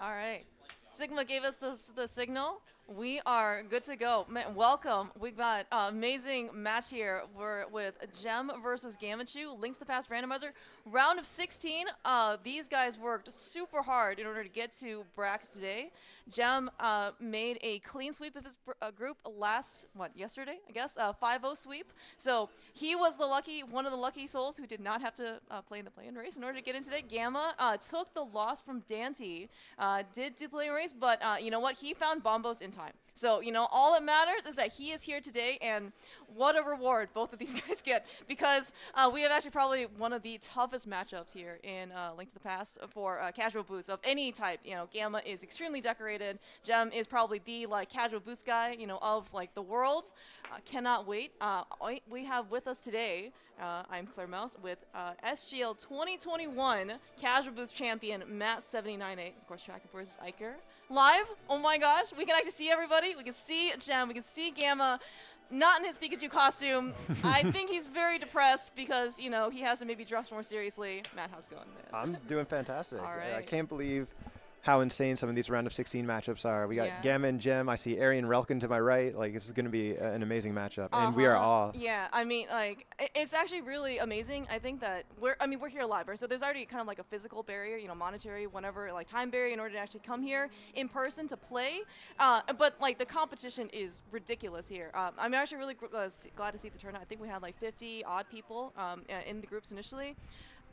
All right. Sigma gave us the signal. We are good to go. Welcome. We've got an amazing match here. We're with Gem versus Gammachuu, Link to the Past randomizer. Round of 16. These guys worked super hard in order to get to brackets today. Gem made a clean sweep of his group yesterday, I guess, 5-0 sweep. So he was one of the lucky souls who did not have to play in the play-in race in order to get in today. Gamma took the loss from Dante, did do play-in race, but you know what? He found Bombos in time. So, you know, all that matters is that he is here today, and what a reward both of these guys get, because we have actually probably one of the toughest matchups here in Link to the Past for casual boots of any type. You know, Gamma is extremely decorated. Gem is probably the casual boots guy, you know, of the world. Cannot wait. We have with us today, I'm Claire Mouse with SGL 2021 casual boots champion Matt798, of course, tracking for his Iker. Live, oh my gosh, we can actually see everybody. We can see Gem, we can see Gamma, not in his Pikachu costume. I think he's very depressed because, you know, he has to maybe dress more seriously. Matt, how's it going, man? I'm doing fantastic. All right. I can't believe how insane some of these round of 16 matchups are. We got Gamma and Gem. I see Ari and Relkin to my right. Like, this is going to be an amazing matchup, and we are off. Yeah, I mean, it's actually really amazing. I think that we're here live, right? So there's already kind of a physical barrier, you know, monetary, whenever, time barrier in order to actually come here in person to play. But the competition is ridiculous here. I'm actually really glad to see the turnout. I think we had 50 odd people in the groups initially.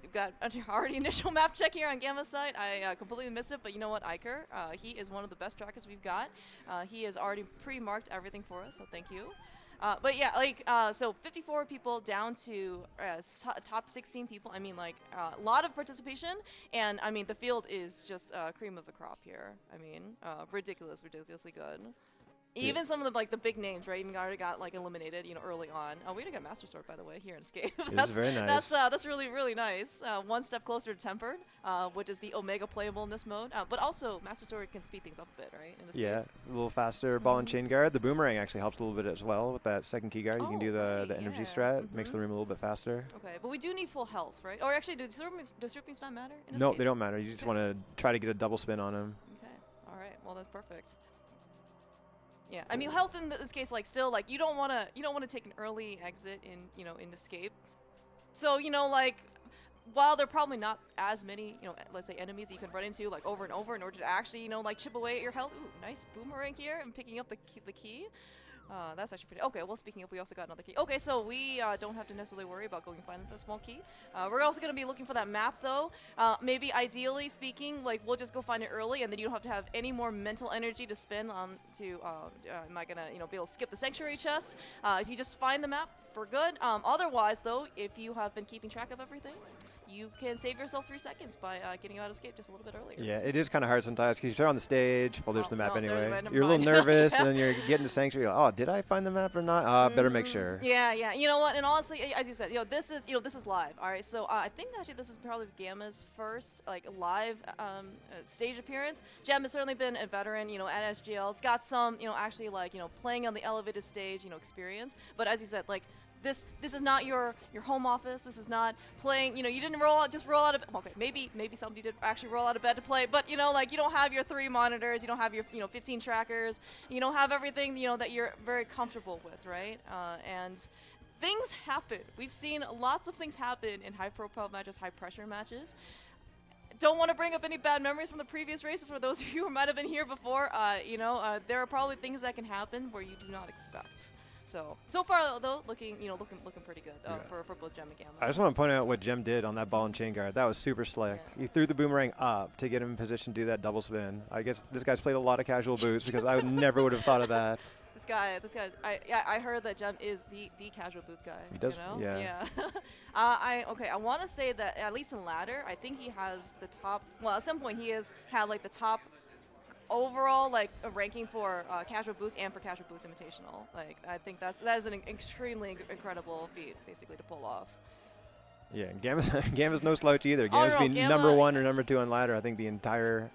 We've got already initial map check here on Gamma's side. I completely missed it, but you know what, Iker, he is one of the best trackers we've got. He has already pre-marked everything for us, so thank you. But yeah, so 54 people down to top 16 people. I mean, a lot of participation, and I mean, the field is just cream of the crop here. I mean, ridiculously good. Even some of the big names, right? Even already got eliminated, you know, early on. We already got Master Sword, by the way, here in Escape. That's very nice. That's really nice. One step closer to Tempered, which is the Omega playableness mode. But also Master Sword can speed things up a bit, right? In Escape. Yeah, a little faster ball and chain guard. The boomerang actually helps a little bit as well with that second key guard. You can do the energy strat. Makes the room a little bit faster. Okay, but we do need full health, right? Or actually, does super moves not matter in Escape? No, they don't matter. You just want to try to get a double spin on him. Okay, all right. Well, that's perfect. Yeah, I mean, health in this case, still, you don't want to take an early exit in Escape. So, you know, while there are probably not as many, you know, let's say enemies you can run into over and over in order to actually, you know, chip away at your health. Ooh, nice boomerang here and picking up the key. That's actually pretty. Okay, well, speaking of, we also got another key. Okay, so we don't have to necessarily worry about going and finding the small key. We're also going to be looking for that map, though. Maybe ideally speaking, we'll just go find it early, and then you don't have to have any more mental energy to spend on am I going to, you know, be able to skip the sanctuary chest? If you just find the map, we're good. Otherwise, though, if you have been keeping track of everything, you can save yourself 3 seconds by getting out of Escape just a little bit earlier. Yeah, it is kind of hard sometimes because you turn on the stage. Well, there's the map anyway. You're a little nervous, and then you're getting to Sanctuary. You're like, oh, did I find the map or not? Better make sure. Yeah. You know what? And honestly, as you said, this is live. All right. So I think actually this is probably Gamma's first live stage appearance. Gem has certainly been a veteran, you know, at SGL. It's got some, you know, actually playing on the elevated stage, you know, experience. But as you said, This is not your home office. This is not playing. You know, you didn't just roll out of. Okay, maybe somebody did actually roll out of bed to play, but you know, you don't have your 3 monitors. You don't have your 15 trackers. You don't have everything that you're very comfortable with, right? And things happen. We've seen lots of things happen in high-profile matches, high-pressure matches. Don't want to bring up any bad memories from the previous race for those of you who might have been here before. There are probably things that can happen where you do not expect. So far though, looking pretty good for both Gem and Gamma. I just want to point out what Gem did on that ball and chain guard. That was super slick. Yeah. He threw the boomerang up to get him in position to do that double spin. I guess this guy's played a lot of casual boots because I never would have thought of that. This guy. I heard that Gem is the casual boots guy. He does. You know? Yeah. I want to say that at least in ladder, I think he has the top. Well, at some point he has had the top overall a ranking for casual boots and for casual boots invitational. I think that is an extremely incredible feat basically to pull off. Yeah, Gamma's no slouch either. Gamma's been number 1 or number 2 on ladder I think the entire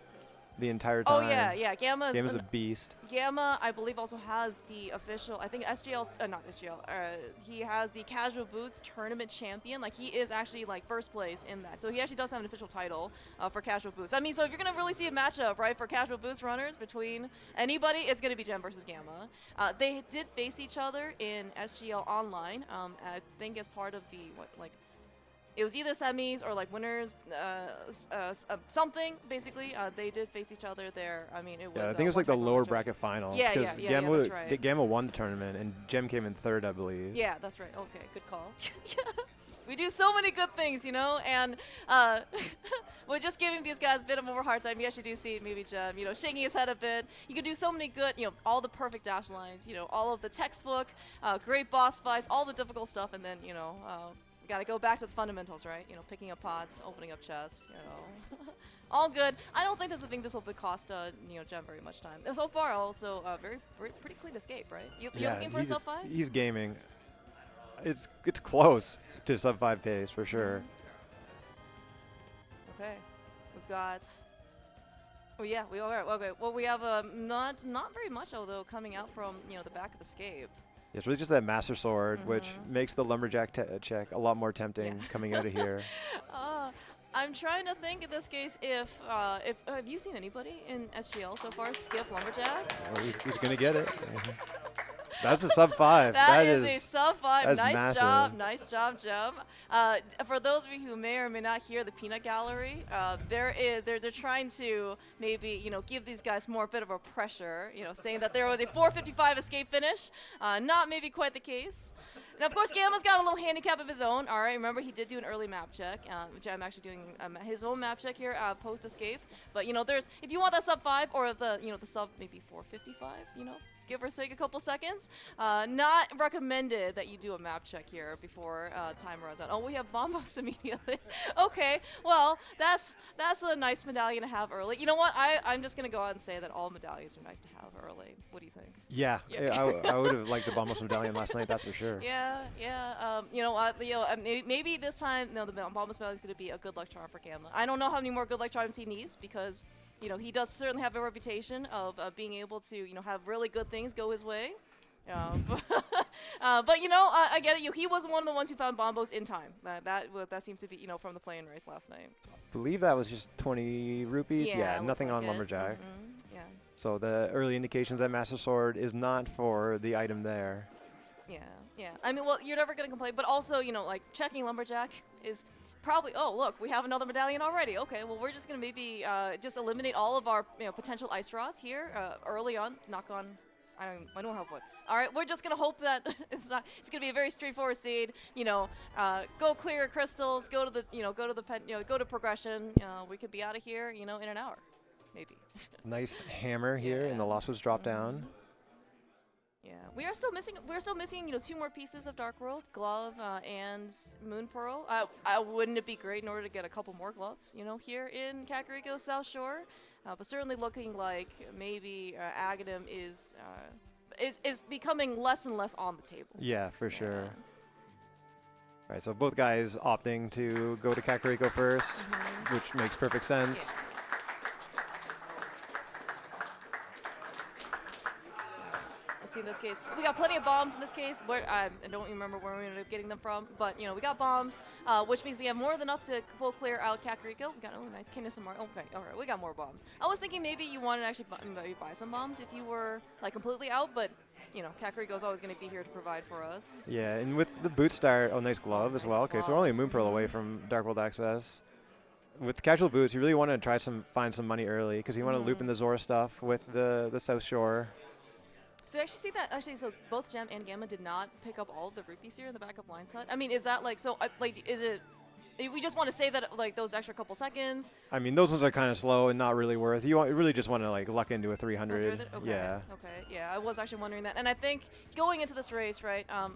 the entire Oh time. yeah. Gamma's a beast. Gamma, I believe, also has the official, I think SGL, not SGL, he has the Casual Boots Tournament Champion. Like, he is actually, like, first place in that. So he actually does have an official title for Casual Boots. I mean, so if you're going to really see a matchup, right, for Casual Boots runners between anybody, it's going to be Gem versus Gamma. They did face each other in SGL Online, I think as part of the, it was either semis or like winners, something basically. They did face each other there. I mean, it was. Yeah, I think it was like the lower bracket final. Yeah, Gamma, that's right. Gamma won the tournament and Gem came in third, I believe. Yeah, that's right. Okay, good call. We do so many good things, you know, and we're just giving these guys a bit of a more hard time. You actually do see maybe Gem, you know, shaking his head a bit. You can do so many good, you know, all the perfect dash lines, you know, all of the textbook, great boss fights, all the difficult stuff, and then, you know, got to go back to the fundamentals, right? You know, picking up pots, opening up chests, you know. All good. I don't think this will cost, you know, Gem very much time. And so far, also, pretty clean escape, right? You looking for a sub 5? He's gaming. It's close to sub 5 pace, for sure. Okay. We've got... Oh, yeah, we are. Okay. Well, we have not very much, although, coming out from, you know, the back of Escape. It's really just that Master Sword, which makes the Lumberjack check a lot more tempting coming out of here. I'm trying to think in this case if have you seen anybody in SGL so far skip Lumberjack? Well, he's going to get it. That's a sub 5. that is a sub 5. Nice massive. Nice job, Gem. For those of you who may or may not hear the Peanut Gallery, they're trying to maybe, you know, give these guys more a bit of a pressure, you know, saying that there was a 455 escape finish. Not maybe quite the case. And of course, Gamma's got a little handicap of his own. All right, remember he did do an early map check. Gem actually doing his own map check here post escape. But you know, there's if you want that sub 5 or the the sub maybe 455, you know, give or take a couple seconds. Not recommended that you do a map check here before time runs out. Oh, we have Bombos immediately. Okay, well that's a nice medallion to have early. You know what? I'm just gonna go out and say that all medallions are nice to have early. What do you think? Yeah, I would have liked the Bombos medallion last night. That's for sure. Yeah. Maybe this time, the Bombos medallion is gonna be a good luck charm for Gamma. I don't know how many more good luck charms he needs because, you know, he does certainly have a reputation of being able to, you know, have really good things go his way. But you know, I get it. He wasn't one of the ones who found Bombos in time. That seems to be, you know, from the play-in race last night. I believe that was just 20 rupees. Yeah, nothing like on Lumberjack. Yeah. So the early indications that Master Sword is not for the item there. Yeah. I mean, well, you're never gonna complain, but also, you know, like checking Lumberjack is probably, oh look, we have another medallion already. Okay, well we're just gonna maybe just eliminate all of our potential ice rods here early on. Knock on, I don't have wood. All right, we're just gonna hope that it's gonna be a very straightforward seed. You know, go clear crystals, go to the progression. We could be out of here, you know, in an hour, maybe. Nice hammer here in the Lost Woods drop down. Yeah, we're still missing, you know, 2 more pieces of Dark World, Glove and Moon Pearl. Wouldn't it be great in order to get a couple more gloves, you know, here in Kakariko South Shore? But certainly looking like maybe Aghanim is becoming less and less on the table. Yeah, for sure. All right, so both guys opting to go to Kakariko first, which makes perfect sense. Yeah. In this case, we got plenty of bombs in this case. I don't remember where we ended up getting them from, but you know, we got bombs, which means we have more than enough to full clear out Kakariko. We got nice Kingdom of Mars. Okay, all right, we got more bombs. I was thinking maybe you wanted to actually buy some bombs if you were like completely out, but you know, Kakariko's always going to be here to provide for us. Yeah, and with the boot start, nice glove as well. Okay, so we're only a Moon Pearl away from Dark World access. With casual boots, you really want to find some money early because you want to loop in the Zora stuff with the South Shore. So you actually see that, so both Gem and Gamma did not pick up all of the rupees here in the backup line side? I mean, is that like, so, is it, we just want to save that, like, those extra couple seconds? I mean, those ones are kind of slow and not really worth. You really just want to, like, luck into a 300. Okay. Yeah. Okay, yeah, I was actually wondering that. And I think going into this race, right, I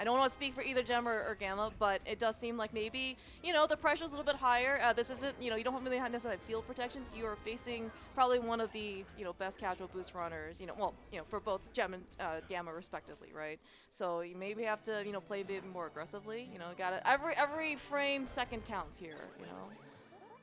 don't want to speak for either Gem or Gamma, but it does seem like maybe, you know, the pressure's a little bit higher. This isn't, you know, you don't really have necessarily field protection. You are facing probably one of the, you know, best casual boost runners, you know, well, you know, for both Gem and Gamma respectively, right? So you maybe have to, you know, play a bit more aggressively. You know, every frame second counts here, you know.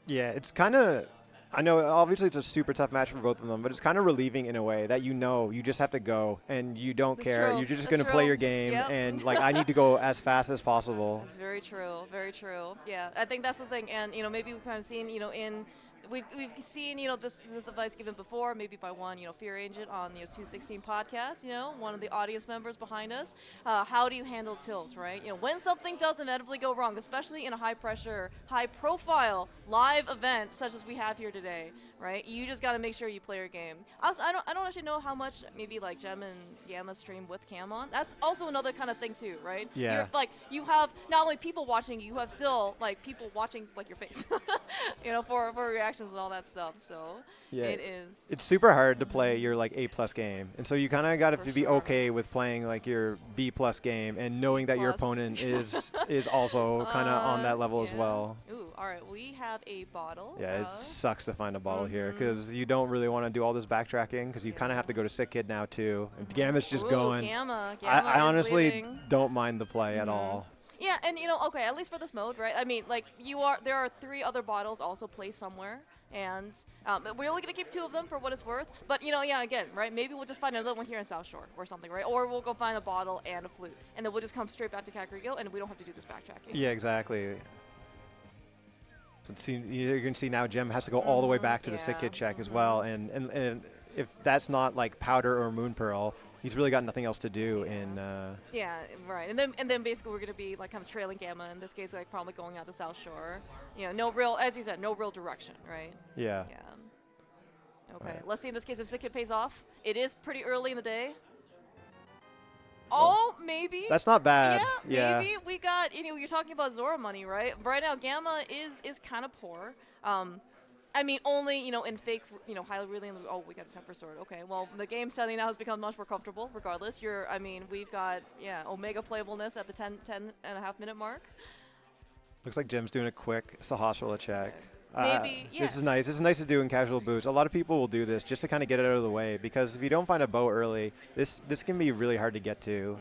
Yeah, it's kind of, I know, obviously it's a super tough match for both of them, but it's kind of relieving in a way that you just have to go and you don't That's care. true. You're just That's going to play true. your game, Yep. and like I need to go as fast as possible. That's very true. Very true. Yeah, I think that's the thing, and maybe we've kind of seen, we've seen, this advice given before, maybe by one, Fear Agent on the 216 podcast, one of the audience members behind us. How do you handle tilts, right? When something does inevitably go wrong, especially in a high pressure, high profile live event such as we have here today, right? You just got to make sure you play your game. Also, I don't actually know how much maybe like Gem and Gamma stream with cam on. That's also another kind of thing too, right? Yeah. You have not only people watching you have still like people watching like your face, for reactions and all that stuff. So Yeah, it is. it's super hard to play your like A+ game, and so you kind of got to For be sure. okay with playing like your B+ game and knowing that your plus. opponent is also kind of on that level as Yeah. well. Ooh, all right. We have a bottle. Yeah, it sucks to find a bottle here Mm-hmm. because you don't really want to do all this backtracking because you kind of have to go to Sick Kid now too. And Gamma's just Ooh, going. Gamma. I is honestly leading. don't mind the play at all. Yeah, and okay, at least for this mode, right? I mean, like there are 3 other bottles also placed somewhere, and we're only gonna keep 2 of them for what it's worth. But yeah, again, right? Maybe we'll just find another one here in South Shore or something, right? Or we'll go find a bottle and a flute, and then we'll just come straight back to Kakariko, and we don't have to do this backtracking. Yeah, exactly. So you're gonna see now Gem has to go all the way back to the Sick Kid check as well, and if that's not like Powder or Moon Pearl, he's really got nothing else to do in. Yeah, right. And then basically we're gonna be like kind of trailing Gamma in this case, like probably going out to South Shore. No real, as you said, no real direction, right? Yeah. Yeah. Okay. Right. Let's see in this case if Sick Kid pays off. It is pretty early in the day. Oh, maybe. That's not bad. Yeah, maybe we got. You're talking about Zora money, right? Right now, Gamma is kind of poor. I mean, only in fake, highly really. Oh, we got a temper sword. Okay, well, the game suddenly now has become much more comfortable. Regardless, we've got Omega playableness at the 10 and a half minute mark. Looks like Gem's doing a quick Sahasrara check. Maybe, yeah. This is nice. This is nice to do in casual boots. A lot of people will do this just to kind of get it out of the way because if you don't find a bow early, this can be really hard to get to.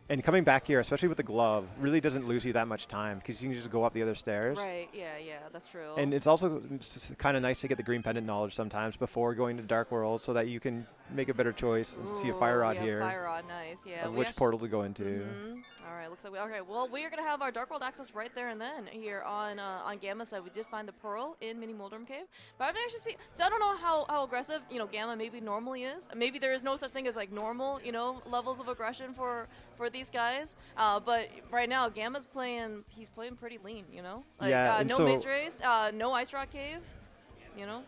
And coming back here, especially with the glove, really doesn't lose you that much time because you can just go up the other stairs. Right. Yeah. That's true. And it's also kind of nice to get the green pendant knowledge sometimes before going to Dark World so that you can make a better choice and see a fire rod here. Fire rod, nice. Yeah. Of which portal to go into. All right, looks like okay. Well, we are gonna have our Dark World access right there and then here on Gamma's side. We did find the pearl in Mini Moldrum Cave, but I've actually seen. I don't know how aggressive Gamma maybe normally is. Maybe there is no such thing as like normal levels of aggression for these guys. But right now Gamma's playing. He's playing pretty lean. Like, yeah. And no so maze race. No ice rock cave.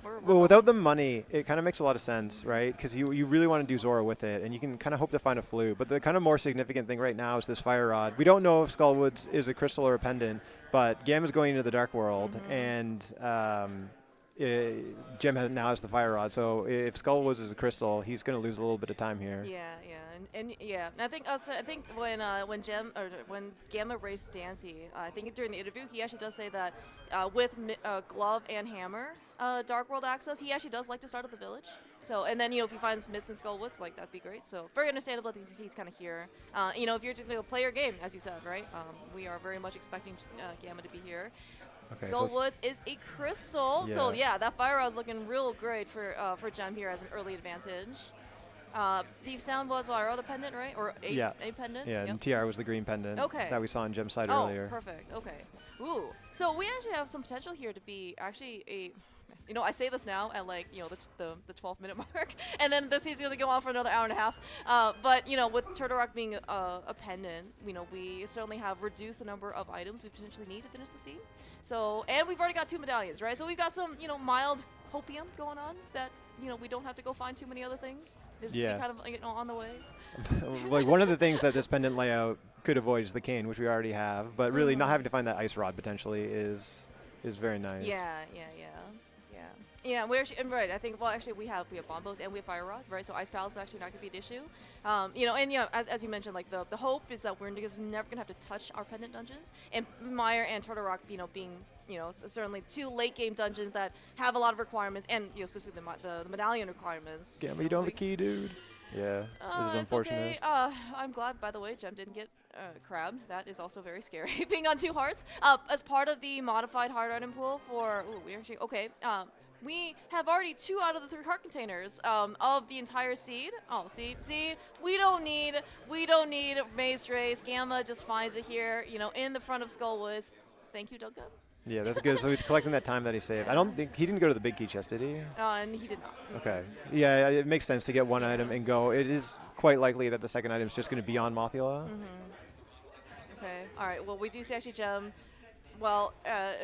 We're well, without the money, it kind of makes a lot of sense, right? Because you really want to do Zora with it, and you can kind of hope to find a flute. But the kind of more significant thing right now is this fire rod. We don't know if Skullwoods is a crystal or a pendant, but Gamma's going into the Dark World, and Gem now has the fire rod. So if Skullwoods is a crystal, he's going to lose a little bit of time here. Yeah. And I think also when Gamma raced Dante, I think during the interview he actually does say that with glove and hammer Dark World access, he actually does like to start at the village. So and then if he finds Mitts and Skullwoods, like that'd be great. So very understandable that he's kind of here. If you're just going to play your game, as you said, right? We are very much expecting Gamma to be here. Okay, Skullwoods is a crystal, Yeah. so yeah, that fire rod's looking real great for Gem here as an early advantage. Thieves Town was our other pendant, right? Or a pendant? Yeah, Yep. and TR was the green pendant that we saw on Gem's side Oh, earlier. perfect. Okay. Ooh. So we actually have some potential here to be actually a. I say this now at like the 12-minute mark, and then this is going to go on for another hour and a half. But with Turtle Rock being a pendant, we certainly have reduced the number of items we potentially need to finish the scene. So and we've already got 2 medallions, right? So we've got some mild hopium going on that we don't have to go find too many other things. They're just kind of on the way. Like one of the things that this pendant layout could avoid is the cane, which we already have, but really not having to find that ice rod potentially is very nice. Yeah, we're actually, and right. I think actually we have bombos and we have fire rod, right? So ice palace is actually not going to be an issue. As you mentioned, like the hope is that we're just never going to have to touch our pendant dungeons, and Myer and Turtle Rock, being certainly 2 late game dungeons that have a lot of requirements, and specifically the medallion requirements. Yeah, but you don't have a key, dude. Yeah, this is unfortunate. Okay. I'm glad, by the way, Gem didn't get crabbed. That is also very scary. Being on 2 hearts. As part of the modified hard item pool for, we actually, okay. we have already 2 out of the 3 heart containers of the entire seed. Oh, see, we don't need Maze Race. Gamma just finds it here, you know, in the front of Skullwoods. Thank you, Duncan. Yeah, that's good. So he's collecting that time that he saved. I don't think he didn't go to the big key chest, did he? And he did not. Okay. Yeah, it makes sense to get one item and go. It is quite likely that the second item is just going to be on Mothula. Okay. All right. Well, we do see actually Gem. Well,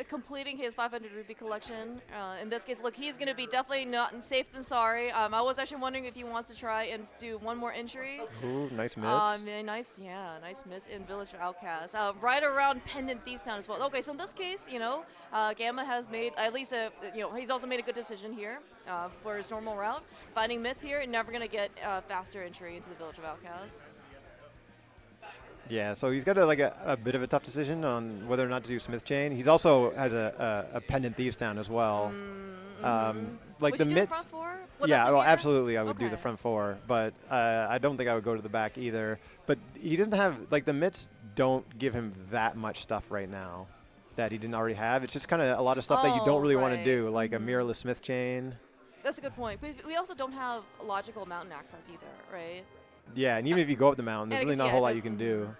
completing his 500 rupee collection. In this case, look, he's going to be definitely not safe than sorry. I was actually wondering if he wants to try and do one more entry. Ooh, nice mitts. Nice mitts in Village of Outcasts. Right around Pendant Thieves Town as well. Okay, so in this case, you know, Gamma has made at least he's also made a good decision here for his normal route. Finding mitts here, and never going to get faster entry into the Village of Outcasts. Yeah, so he's got a bit of a tough decision on whether or not to do Smith Chain. He's also has a Pendant Thieves Town as well. Like Would the you do mitts. front four? Yeah, well, absolutely, I would do the Okay. front 4, but I don't think I would go to the back either. But he doesn't have the mitts don't give him that much stuff right now that he didn't already have. It's just kind of a lot of stuff that you don't really want to right. do, like a mirrorless Smith Chain. That's a good point. But we also don't have logical mountain access either, right? Yeah, and even if you go up the mountain, there's And I really guess, not a yeah, whole lot there's- you can do.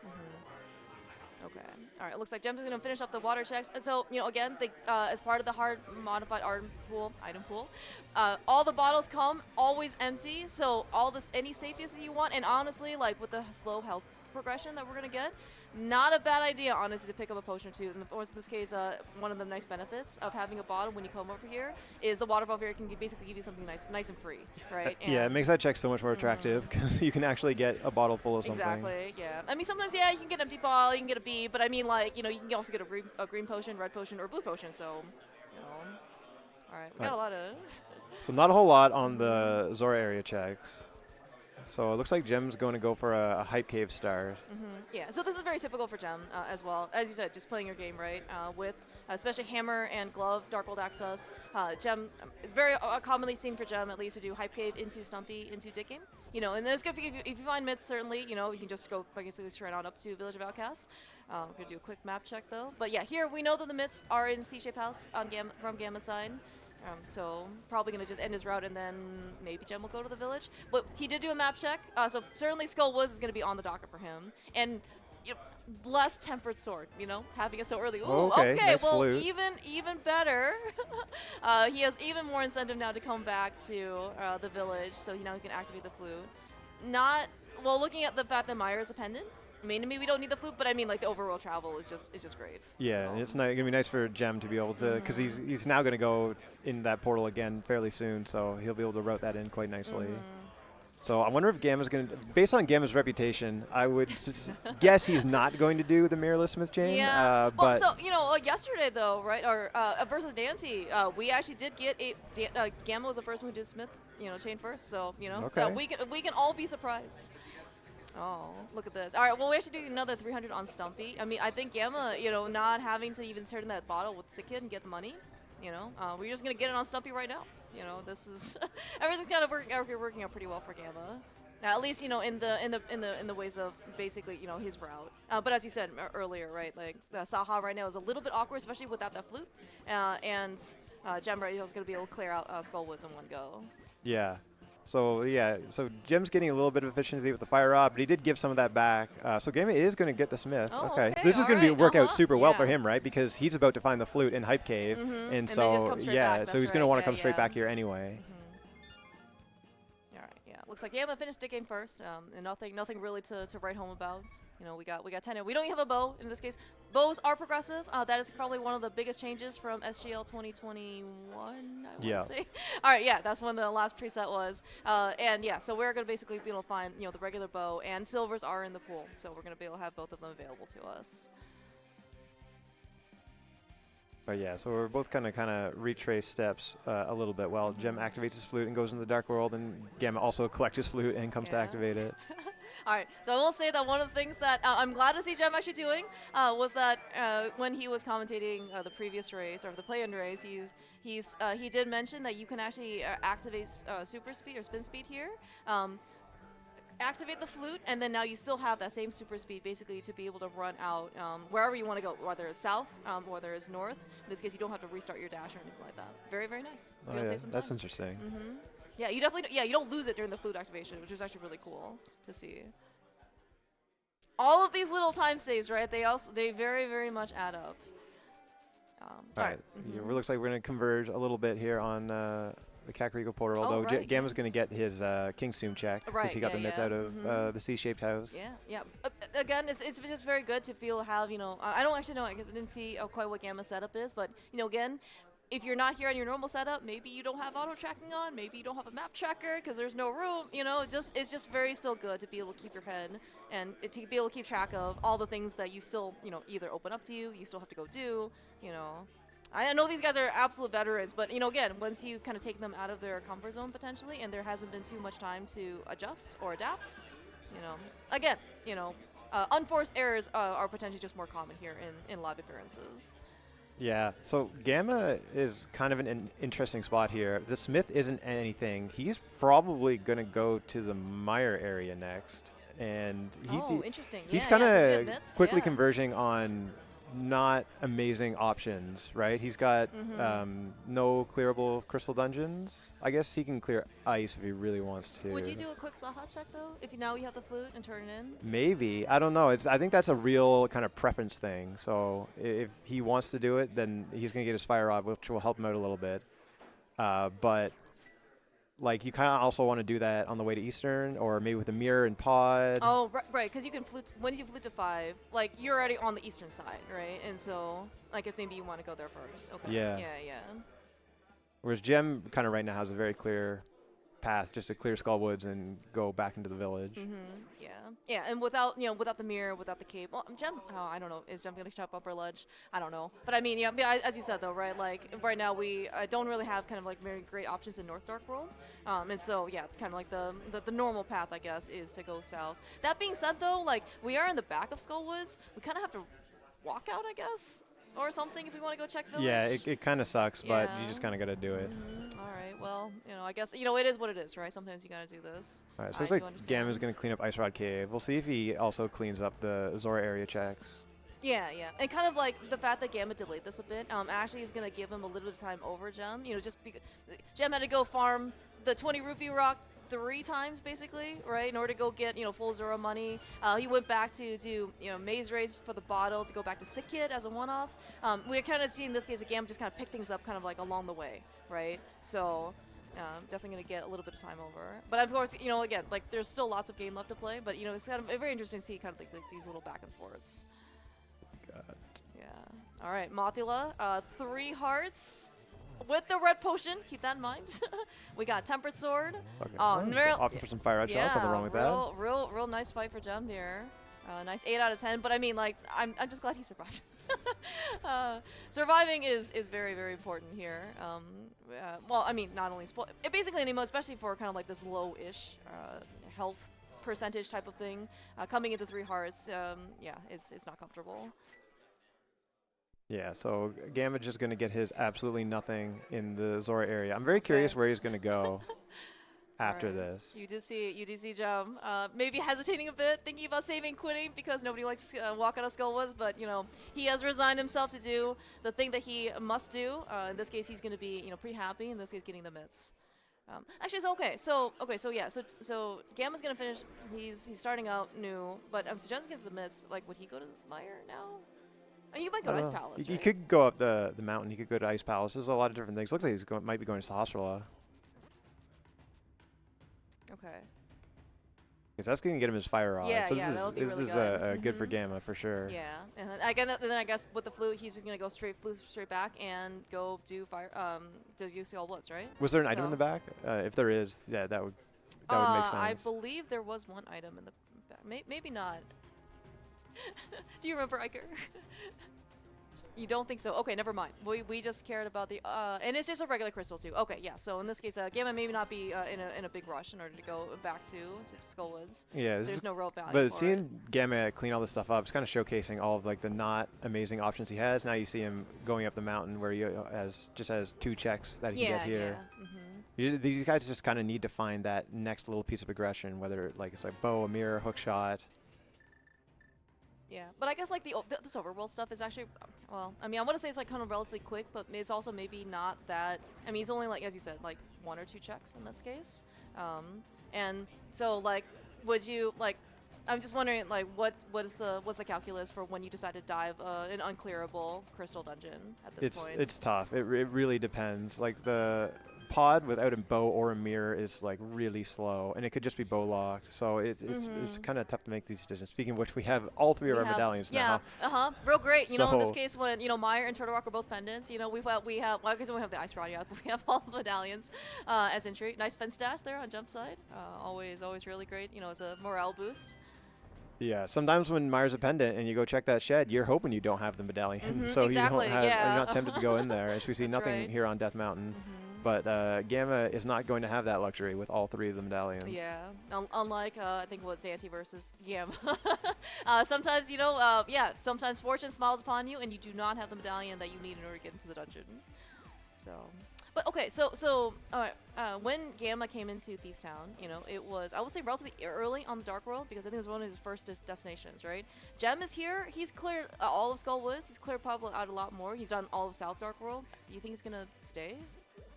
Okay. All right. It looks like Gem's going to finish up the water checks. And so, you know, again, as part of the hard modified item pool, all the bottles come always empty. So any safeties that you want, and honestly, like with the slow health progression that we're going to get, not a bad idea, honestly, to pick up a potion or 2. And of course, in this case, one of the nice benefits of having a bottle when you come over here is the waterfall here can basically give you something nice and free, right? Yeah, it makes that check so much more attractive because you can actually get a bottle full of something. Exactly, yeah. I mean, sometimes, yeah, you can get an empty bottle, you can get a B, but I mean, like, you know, you can also get a green potion, red potion, or blue potion, so, you know. All right, we got a lot of... So not a whole lot on the Zora area checks. So it looks like Gem's going to go for a hype cave start. Yeah, so this is very typical for Gem as well. As you said, just playing your game, right? With especially Hammer and Glove, Dark World access. Gem, it's very commonly seen for Gem, at least, to do hype cave into Stumpy, into Dick Game. You know, and there's good if you find mitts, certainly, you know, you can just go basically straight on up to Village of Outcasts. We're going to do a quick map check, though. But yeah, here we know that the mitts are in C-Shape House from Gamma's side. So probably going to just end his route, and then maybe Gem will go to the village. But he did do a map check, so certainly Skull Woods is going to be on the docket for him. And you know, blessed Tempered Sword, you know, having it so early. Ooh, okay, nice well, flute. even better. He has even more incentive now to come back to the village, so now he can activate the flute. Looking at the fact that Myer is a pendant, I mean, maybe we don't need the flute, but I mean, like, the overall travel is just great. Yeah, so. and it's going to be nice for Gem to be able to, because he's now going to go in that portal again fairly soon, so he'll be able to route that in quite nicely. So I wonder if Gamma's going to, based on Gamma's reputation, I would guess he's not going to do the mirrorless Smith Chain. Yeah. But so, you know, yesterday, though, right, or versus Nancy, we actually did get Gamma was the first one who did Smith, you know, chain first, so, you know, Okay. we can all be surprised. Oh, look at this. All right, well, we actually do another 300 on Stumpy. I mean, I think Gamma, you know, not having to even turn that bottle with Sick Kid and get the money, you know, we're just going to get it on Stumpy right now. You know, this is everything's kind of working out pretty well for Gamma. Now, at least, you know, in the ways of basically, you know, his route. But as you said earlier, right, like Saha right now is a little bit awkward, especially without that flute. And Gem right is going to be able to clear out Skullwoods in one go. yeah. So Gem's getting a little bit of efficiency with the fire rod, but he did give some of that back. So Gamma is going to get the Smith. Oh, okay. So this is all going to right, work out super well yeah. for him, right? Because he's about to find the flute in Hype Cave, and then just so come straight yeah, back, so he's that's going to right, want to yeah, come straight yeah. back here anyway. All right, yeah. Looks like Gamma finished the game first, and nothing really to write home about. You know, we got 10. We don't even have a bow in this case. Bows are progressive. That is probably one of the biggest changes from SGL 2021. I Yeah. want to say. All right, yeah, that's when the last preset was. And yeah, so we're gonna basically be able to find, you know, the regular bow and silvers are in the pool, so we're gonna be able to have both of them available to us. But yeah, so we're both kind of retrace steps a little bit. While Gem activates his flute and goes in the Dark World, and Gamma also collects his flute and comes to Yeah. activate it. All right, so I will say that one of the things that I'm glad to see Gem actually doing was that when he was commentating the previous race or the play-in race, he did mention that you can actually activate super speed or spin speed here. activate the flute, and then now you still have that same super speed basically to be able to run out wherever you want to go, whether it's south, whether it's north. In this case, you don't have to restart your dash or anything like that. Very, very nice. Oh, yeah, that's interesting. Yeah, you definitely you don't lose it during the flute activation, which is actually really cool to see. All of these little time saves, right? They very, very much add up. All right. It looks like we're going to converge a little bit here on the Kakariko portal, although Gamma's going to get his King Soon check because he got the mitts out of the C-shaped house. Yeah. Again, it's just very good to have, I don't actually know, I guess I didn't see quite what Gamma's setup is, but, again, if you're not here on your normal setup, maybe you don't have auto tracking on, maybe you don't have a map tracker because there's no room, it's just very still good to be able to keep your head and to be able to keep track of all the things that you still, either open up to you still have to go do, I know these guys are absolute veterans, but, again, once you kind of take them out of their comfort zone potentially and there hasn't been too much time to adjust or adapt, again, unforced errors are potentially just more common here in live appearances. Yeah, so Gamma is kind of an interesting spot here. The Smith isn't anything. He's probably going to go to the Myer area next. And interesting. He's kind of quickly converging on not amazing options, right? He's got no clearable crystal dungeons. I guess he can clear ice if he really wants to. Would you do a quick Saha check though? If now you have the flute and turn it in? Maybe. I don't know. I think that's a real kind of preference thing. So if he wants to do it, then he's going to get his Fire Rod, which will help him out a little bit. But like you kind of also want to do that on the way to Eastern, or maybe with a mirror and pod. Oh, right, because you can flute, when you flute to 5, like you're already on the Eastern side, right? And so, like if maybe you want to go there first. Okay. Yeah. Whereas Gem kind of right now has a very clear path just to clear Skullwoods and go back into the village. Yeah, and without the mirror, without the cape. Well, Gem, I don't know. Is Gem going to chop upper ledge? I don't know. But I mean, yeah, as you said though, right? Like right now we don't really have kind of like very great options in North Dark World. And so yeah, kind of like the normal path, I guess, is to go south. That being said though, like we are in the back of Skullwoods. We kind of have to walk out, I guess, or something if we want to go check village. Yeah, it kind of sucks, but you just kind of got to do it. All right, well, I guess, it is what it is, right? Sometimes you got to do this. All right, so looks like Gamma's going to clean up Ice Rod Cave. We'll see if he also cleans up the Zora area checks. Yeah, and kind of like the fact that Gamma delayed this a bit, actually is going to give him a little bit of time over Gem. Just because Gem had to go farm the 20 rupee rock 3 times basically, right, in order to go get full Zora money. He went back to do maze race for the bottle to go back to Sick Kid as a one-off. We're kind of seeing in this case that Gamma just kind of pick things up kind of like along the way, right? So definitely going to get a little bit of time over. But of course, again, like there's still lots of game left to play, but it's kind of very interesting to see kind of like these little back and forths. God. Yeah. All right, Mothula, 3 hearts. With the red potion, keep that in mind. We got Tempered Sword. Okay. Opting for some Fire Rod shells, nothing wrong with that. Real nice fight for Gem here. Nice 8 out of 10. But I mean, like, I'm just glad he survived. Surviving is very, very important here. Well, I mean, not only basically anymore, especially for kind of like this low-ish health percentage type of thing. Coming into 3 hearts, yeah, it's not comfortable. Yeah, so Gamma just going to get his absolutely nothing in the Zora area. I'm very curious where he's going to go after this. You did see Gem maybe hesitating a bit, thinking about saving, quitting because nobody likes to walk out of Skullwoods, but he has resigned himself to do the thing that he must do. In this case, he's going to be pretty happy. In this case, getting the mitts. Actually, it's okay. So Gamma's going to finish. He's starting out new, but so Gem's getting the mitts. Like, would he go to Myer now? You might go to Ice Palace, You right? could go up the mountain. You could go to Ice Palace. There's a lot of different things. Looks like he's might be going to Sahasrara. Okay. Because that's going to get him his Fire Rod. Yeah, so that'll be this really is good. good for Gamma for sure. Yeah, and then I guess with the flute, he's going to go straight back and go do do UCL Blitz, right? Was there an item in the back? If there is, yeah, that would make sense. I believe there was one item in the back. Maybe not. Do you remember, Iker? You don't think so? Okay, never mind. We just cared about the and it's just a regular crystal too. Okay, yeah. So in this case, Gamma maybe not be in a big rush in order to go back to Skullwoods. Yeah, There's no real value. but for seeing it. Gamma clean all this stuff up, it's kind of showcasing all of like the not amazing options he has. Now you see him going up the mountain where he just has 2 checks that he can get here. Yeah. These guys just kind of need to find that next little piece of aggression, whether like it's like bow, a mirror, hook shot. Yeah, but I guess like this overworld stuff is actually, well, I mean, I want to say it's like kind of relatively quick, but it's also maybe not that. I mean, it's only like, as you said, like 1 or 2 checks in this case, and so like, would you like? I'm just wondering like what's the calculus for when you decide to dive an unclearable crystal dungeon at this point? It's tough. It really depends. Like the pod without a bow or a mirror is like really slow, and it could just be bow locked. So it's kind of tough to make these decisions. Speaking of which, we have all 3 of our medallions now. Real great. You know, in this case, when Myer and Turtle Rock are both pendants, you know, we have well, I guess we have the ice rod yet, but we have all the medallions as entry. Nice fence dash there on jump side. Always really great. You know, as a morale boost. Yeah, sometimes when Myers a pendant and you go check that shed, you're hoping you don't have the medallion, so exactly, you're not tempted to go in there. As we see, That's nothing right. here on Death Mountain. But Gamma is not going to have that luxury with all 3 of the medallions. Yeah, unlike I think what Xanthi versus Gamma. Sometimes sometimes fortune smiles upon you, and you do not have the medallion that you need in order to get into the dungeon. So, but okay, so all right, when Gamma came into Thieves Town, you know, it was, I would say, relatively early on the Dark World, because I think it was one of his first destinations, right? Jem is here. He's cleared all of Skullwoods. He's cleared probably out a lot more. He's done all of South Dark World. Do you think he's gonna stay?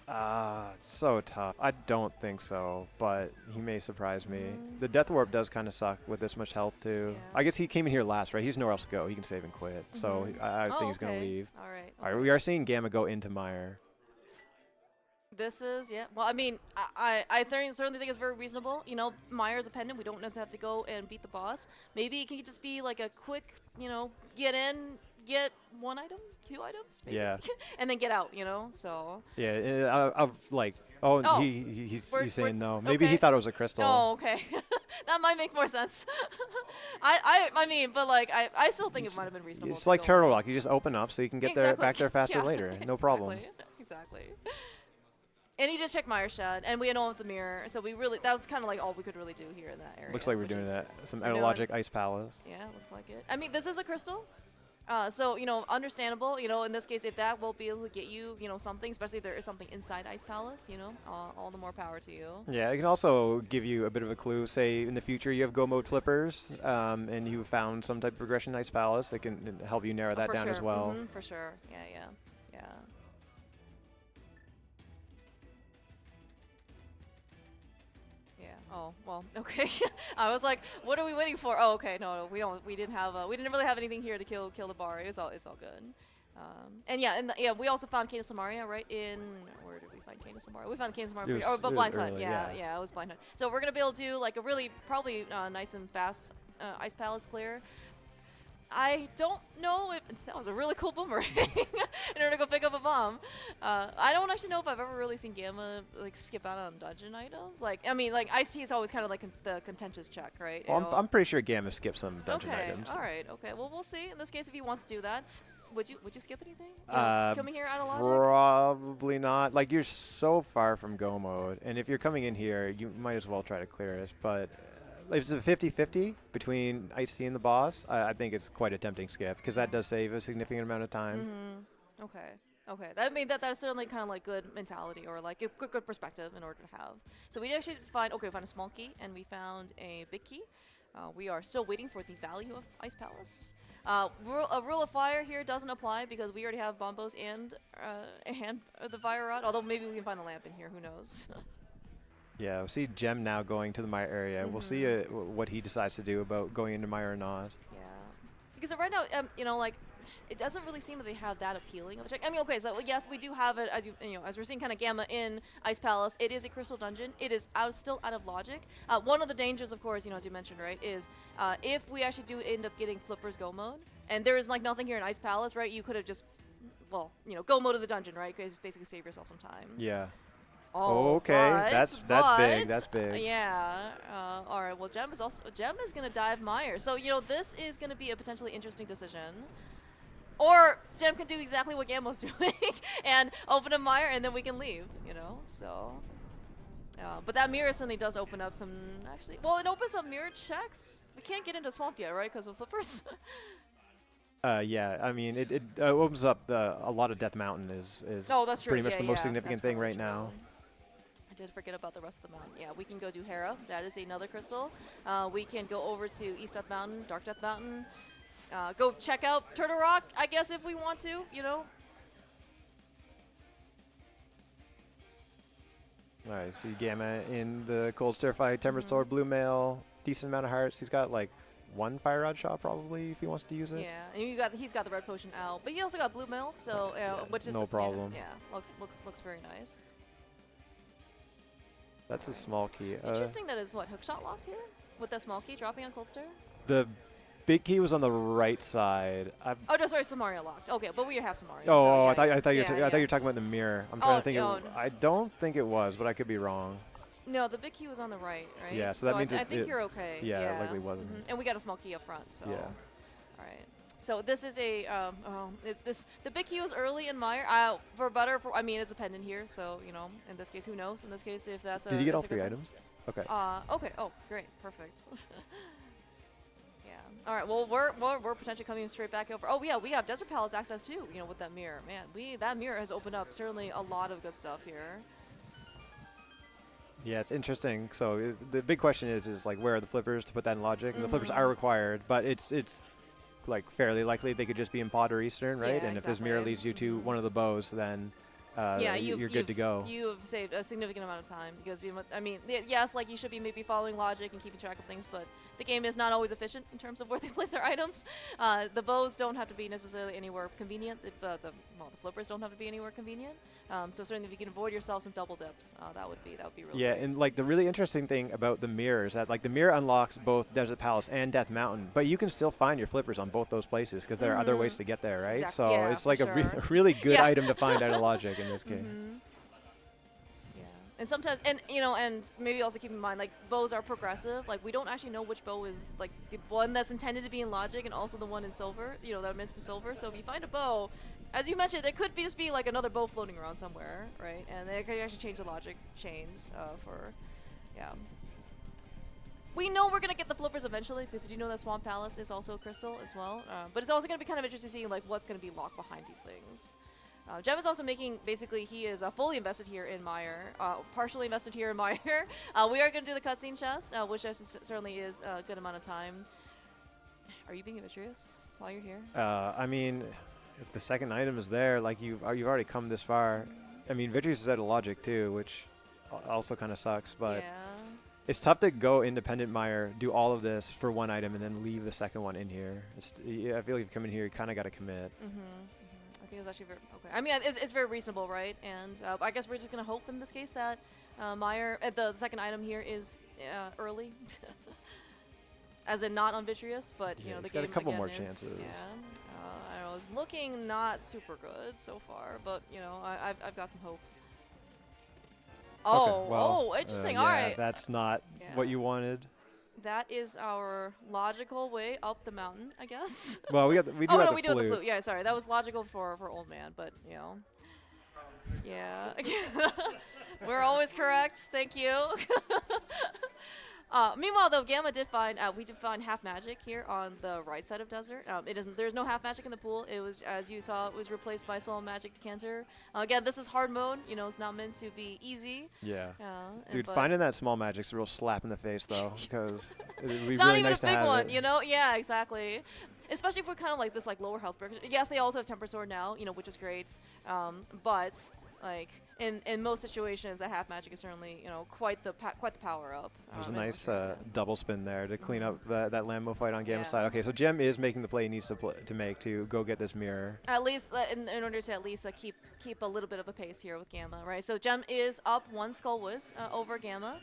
It's so tough. I don't think so, but he may surprise me. The Death Warp does kind of suck with this much health, too. Yeah. I guess he came in here last, right? He's nowhere else to go. He can save and quit. So I think he's going to leave. All right. All right, we are seeing Gamma go into Myer. This is, yeah. Well, I mean, I certainly think it's very reasonable. You know, Myer's a pendant. We don't necessarily have to go and beat the boss. Maybe it can just be like a quick, you know, get in, get 1 item, 2 items, maybe. Yeah. And then get out, you know, so. Yeah, I've like, he's saying no. Maybe he okay. thought it was a crystal. Oh, okay. That might make more sense. I mean, but like, I still think it might have been reasonable. It's to like go Turtle on. Rock. You just open up so you can get back there faster Yeah. later. No problem. Exactly. And he just checked Myers shed, and we had on with the mirror, so that was kind of like all we could really do here in that area. Looks like we're doing that. Some Etalogic Ice Palace. Yeah, looks like it. I mean, this is a crystal. So, you know, understandable, you know, in this case, if that will be able to get you, you know, something, especially if there is something inside Ice Palace, you know, all the more power to you. Yeah, it can also give you a bit of a clue. Say in the future you have Go Mode flippers, and you found some type of progression in Ice Palace. It can help you narrow that down as well. For sure. Yeah. Oh, well, okay. I was like, what are we waiting for? Oh, okay. No, we didn't really have anything here to kill the bar. It's all good. And yeah, we also found Canis Samaria, right? Where did we find Canis Samaria? We found Canis Samaria. But Blindside. Yeah, it was Blindside. So we're gonna be able to do like a really probably nice and fast Ice Palace clear. I don't know if that was a really cool boomerang in order to go pick up a bomb. I don't actually know if I've ever really seen Gamma like skip out on dungeon items. Like, I mean, like Ice-T is always kind of like the contentious check, right? Well, I'm pretty sure Gamma skipped some dungeon items. All right. Okay. Well, we'll see. In this case, if he wants to do that, would you skip anything? Coming here out of logic? Probably not. Like, you're so far from Go Mode, and if you're coming in here, you might as well try to clear it. But if it's a 50-50 between Ice-T and the boss, I think it's quite a tempting skip, because that does save a significant amount of time. Okay. That's certainly kind of like good mentality, or like a good perspective in order to have. So we actually found a small key, and we found a big key. We are still waiting for the value of Ice Palace. A rule of fire here doesn't apply because we already have bombos and the fire rod. Although maybe we can find the lamp in here. Who knows? Yeah, we'll see Jem now going to the Myer area. We'll see what he decides to do about going into Myer or not. Yeah, because right now, you know, like, it doesn't really seem that they have that appealing of a check. I mean, okay, so yes, we do have it as as we're seeing kind of Gamma in Ice Palace. It is a crystal dungeon. It is still out of logic. One of the dangers, of course, as you mentioned, right, is if we actually do end up getting Flippers Go Mode, and there is like nothing here in Ice Palace, right? You could have just, Go Mode of the dungeon, right? Because basically save yourself some time. Yeah. Oh, okay. That's big. That's big. Yeah. All right. Well, Jem is gonna dive Myer. So this is gonna be a potentially interesting decision. Or Gem can do exactly what Gammo's doing and open a Myer, and then we can leave, you know? So, but that mirror certainly does open up some, actually, well, it opens up mirror checks. We can't get into Swamp yet, right, because of flippers? Yeah, I mean, it opens up a lot of Death Mountain is Oh, that's true. pretty much Yeah, the most yeah, significant that's thing probably right now. true. I did forget about the rest of the mountain. Yeah, we can go do Hera. That is another crystal. We can go over to East Death Mountain, Dark Death Mountain. Go check out Turtle Rock, I guess, if we want to, you know? Alright, see Gamma in the Cold Stir fight, Tempered Sword, Blue Mail, decent amount of hearts. He's got like one Fire Rod shot probably if he wants to use it. Yeah, and he's got the red potion out, but he also got blue mail, so which is no problem. Yeah, looks very nice. That's a small key. Interesting that is what hookshot locked here with that small key dropping on Cold Stir. The big key was on the right side. Oh no, sorry, Samaria locked. Okay, but we have Samaria. Oh, so I yeah, thought yeah. I thought you Yeah, were talking about the mirror. I'm trying to think. I don't think it was, but I could be wrong. No, the big key was on the right, right? Yeah, so that means I think you're okay. Yeah, it likely wasn't. And we got a small key up front, so. Yeah. All right. So this is a the big key was early in Myer. For better, I mean it's a pendant here, so you know in this case who knows? In this case if that's Did you get all 3 items? Okay. Okay. Oh, great. Perfect. Yeah. All right. Well, we're potentially coming straight back over. Oh yeah, we have Desert Palace access too. You know with that mirror, man. That mirror has opened up certainly a lot of good stuff here. Yeah, it's interesting. So the big question is like where are the flippers to put that in logic? And the flippers are required, but it's like fairly likely they could just be in Pod or Eastern, right? Yeah, and if this mirror leads you to one of the bows, then you're good to go. You have saved a significant amount of time because I mean, yes, like you should be maybe following logic and keeping track of things, but the game is not always efficient in terms of where they place their items. The bows don't have to be necessarily anywhere convenient. The flippers don't have to be anywhere convenient. So certainly, if you can avoid yourself some double dips, that would be really yeah, great. and like the really interesting thing about the mirror is that like the mirror unlocks both Desert Palace and Death Mountain, but you can still find your flippers on both those places because there are other ways to get there, right? Exactly. So Yeah, it's like for a sure. really good item to find out of logic in this case. Yeah, and sometimes, and you know, and maybe also keep in mind, like bows are progressive. Like we don't actually know which bow is like the one that's intended to be in logic, and also the one in silver. You know, that meant for silver. So if you find a bow, as you mentioned, there could just be like another bow floating around somewhere, right? And they could actually change the logic chains yeah. We know we're gonna get the flippers eventually because you know that Swamp Palace is also a crystal as well. But it's also gonna be kind of interesting seeing like what's gonna be locked behind these things. Jem is also making, basically, he is fully invested here in Myer, partially invested here in Myer. We are going to do the cutscene chest, which certainly is a good amount of time. Are you being adventurous while you're here? I mean, if the second item is there, like you've already come this far. I mean, Vitreous is out of logic too, which also kind of sucks, but it's tough to go independent Myer, do all of this for one item, and then leave the second one in here. I feel like if you come in here, you kind of got to commit. I think it's actually very okay. I mean, it's very reasonable, right? And I guess we're just gonna hope in this case that Myer, the second item here is early, as in not on Vitreous, but you know the game got a couple more is, chances. Yeah, I don't know, it's looking not super good so far, but you know I've got some hope. Oh, okay, well, interesting. Yeah, all right, that's not what you wanted. That is our logical way up the mountain, I guess. Well, we do have we do have the flute. Yeah, sorry, that was logical for Old Man, but you know, yeah, we're always correct. Thank you. Meanwhile, though, Gamma did find we did find half magic here on the right side of desert. There's no half magic in the pool. It was, as you saw, it was replaced by soul magic decanter. Again, this is hard mode. You know, it's not meant to be easy. Yeah. Dude, finding that small magic's a real slap in the face, though, because it would be it's not really even nice a big to have one, it. you know? Yeah, exactly. Especially if we're kind of like this, like lower health breakers. Yes, they also have temper sword now, you know, which is great. But like in most situations, a half magic is certainly, you know, quite the power up. There's a nice double spin there to clean up that Lambo fight on Gamma's side. Okay, so Gem is making the play he needs to make to go get this mirror. At least in order to at least keep a little bit of a pace here with Gamma, right? So Gem is up 1 Skullwoods over Gamma.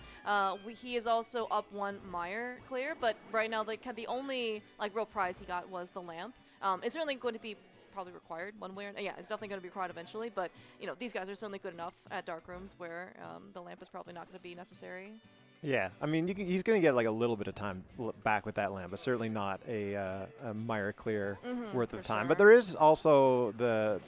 He is also up 1 Myer clear, but right now the only like real prize he got was the lamp. It's certainly going to be probably required one way or another. Yeah, it's definitely going to be required eventually, but you know these guys are certainly good enough at dark rooms where the lamp is probably not going to be necessary. Yeah, I mean, he's going to get like a little bit of time back with that land, but certainly not a Myer clear worth of time. sure. But there is also the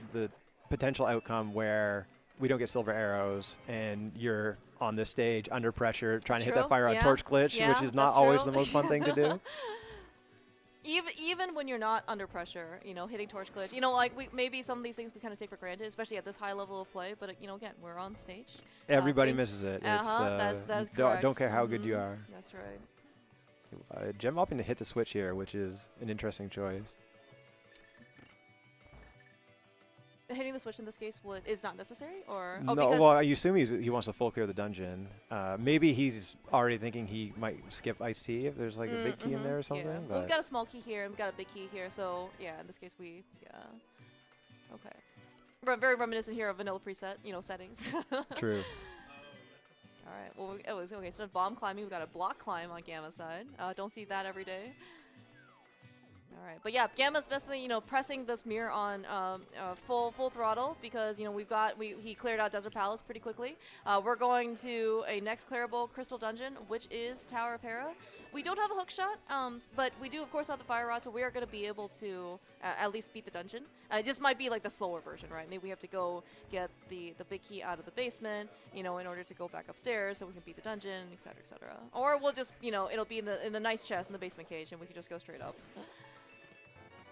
potential outcome where we don't get silver arrows and you're on this stage under pressure trying to hit that fire on torch glitch, which is not always the most fun thing to do. Even when you're not under pressure, you know, hitting torch glitch, you know, like maybe some of these things we kind of take for granted, especially at this high level of play. But you know, again, we're on stage. Everybody misses it. That's correct. Don't care how good you are. That's right. Gem opting to hit the switch here, which is an interesting choice. Hitting the switch in this case is not necessary, or no? Well, I assume he wants to full clear the dungeon. Maybe he's already thinking he might skip iced tea if there's like a big key in there or something. Yeah. But Well, we've got a small key here, and we've got a big key here. So yeah, in this case, okay. Very reminiscent here of vanilla preset, you know, settings. True. All right. Well, it was okay. Instead of bomb climbing, we've got a block climb on Gamma side. Don't see that every day. All right, but yeah, Gamma's definitely, you know, pressing this mirror on full throttle because, you know, he cleared out Desert Palace pretty quickly. We're going to a next clearable crystal dungeon, which is Tower of Hera. We don't have a hook shot, but we do, of course, have the fire rod, so we are going to be able to at least beat the dungeon. It just might be like the slower version, right? Maybe we have to go get the big key out of the basement, you know, in order to go back upstairs so we can beat the dungeon, et cetera, et cetera. Or we'll just, you know, it'll be in the nice chest in the basement cage, and we can just go straight up.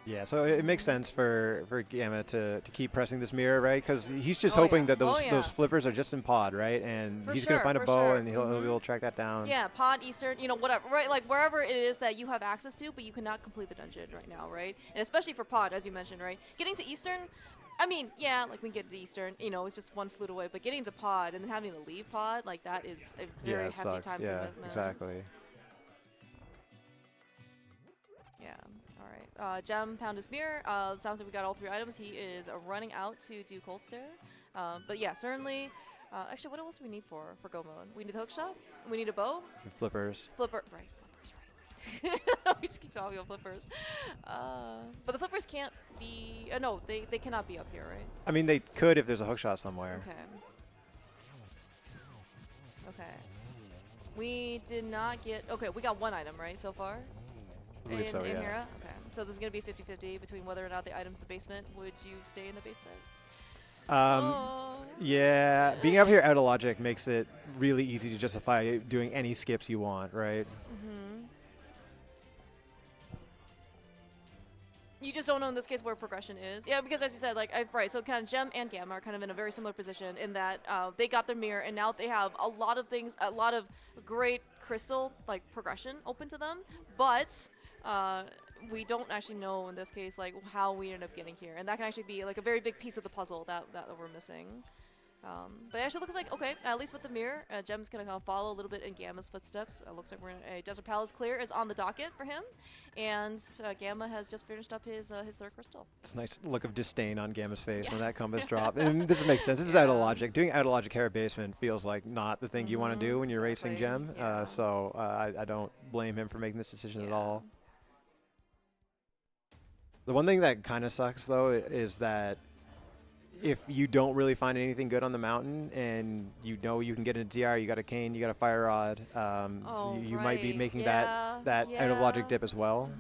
Yeah, so it makes sense for Gamma to keep pressing this mirror, right? Because he's just hoping that those flippers are just in pod, right? And he's going to find a bow and he'll be able to track that down. Yeah, pod, Eastern, you know, whatever, right? Like wherever it is that you have access to, but you cannot complete the dungeon right now, right? And especially for pod, as you mentioned, right? Getting to Eastern, I mean, yeah, like we can get to Eastern, you know, it's just one flute away, but getting to pod and then having to leave pod, like that is a very hefty time commitment. Yeah, exactly. Yeah. All right. Gem found his mirror. Sounds like we got all 3 items. He is running out to do cold stare. But yeah, certainly. Actually, what else do we need for go mode? We need the hook shot. We need a bow. Flippers. Flipper. Right. Flippers. Right. We just keep talking about flippers. But the flippers can't be. No, they cannot be up here, right? I mean, they could if there's a hook shot somewhere. Okay. Okay. We did not get. Okay, we got 1 item, right, so far? I believe so, yeah. Hera? Okay, so this is going to be 50-50 between whether or not the item's in the basement. Would you stay in the basement? Yeah, being up here out of logic makes it really easy to justify doing any skips you want, right? You just don't know in this case where progression is. Yeah, because as you said, like, right, so kind of Gem and Gamma are kind of in a very similar position in that they got their mirror and now they have a lot of things, a lot of great crystal, like, progression open to them, but we don't actually know in this case, like, how we end up getting here. And that can actually be, like, a very big piece of the puzzle that we're missing. But it actually looks like, okay, at least with the mirror, Gem's going to kind of follow a little bit in Gamma's footsteps. It looks like we're in a Desert Palace clear is on the docket for him. And Gamma has just finished up his 3rd crystal. It's a nice look of disdain on Gamma's face when that compass dropped. And this makes sense. This is out of logic. Doing out of logic Hera basement feels like not the thing you want to do when you're racing Gem. So I don't blame him for making this decision at all. The one thing that kind of sucks, though, is that if you don't really find anything good on the mountain and you know you can get into DR, you got a cane, you got a fire rod, so you might be making that out of logic dip as well.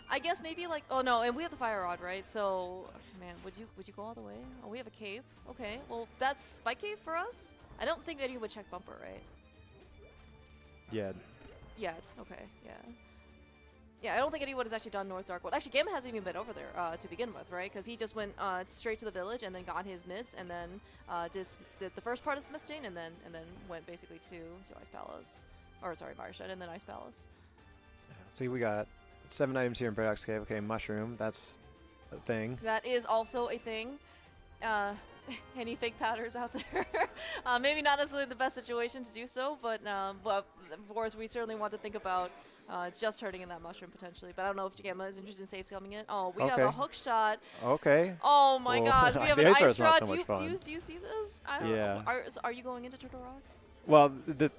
I guess maybe like, oh no, and we have the fire rod, right? So, man, would you go all the way? Oh, we have a cave. Okay, well that's spike cave for us. I don't think anyone would check bumper, right? Yeah. Yeah, it's okay. Yeah. Yeah, I don't think anyone has actually done North Darkwood. Actually, Gamma hasn't even been over there to begin with, right? Because he just went straight to the village and then got his mitts and then did the first part of Smith Chain and then went basically to Ice Palace, or sorry, Myershed and then Ice Palace. See, we got 7 items here in Paradox Cave. Okay, mushroom, that's a thing. That is also a thing. Any fake powders out there? Maybe not necessarily the best situation to do so, but of course we certainly want to think about. Just hurting in that mushroom potentially, but I don't know if Gamma is interested in safe coming in. Oh, we have a hook shot. Okay. Oh my gosh, we have an ice rod. So do you see this? I don't know. Are you going into Turtle Rock? Well, the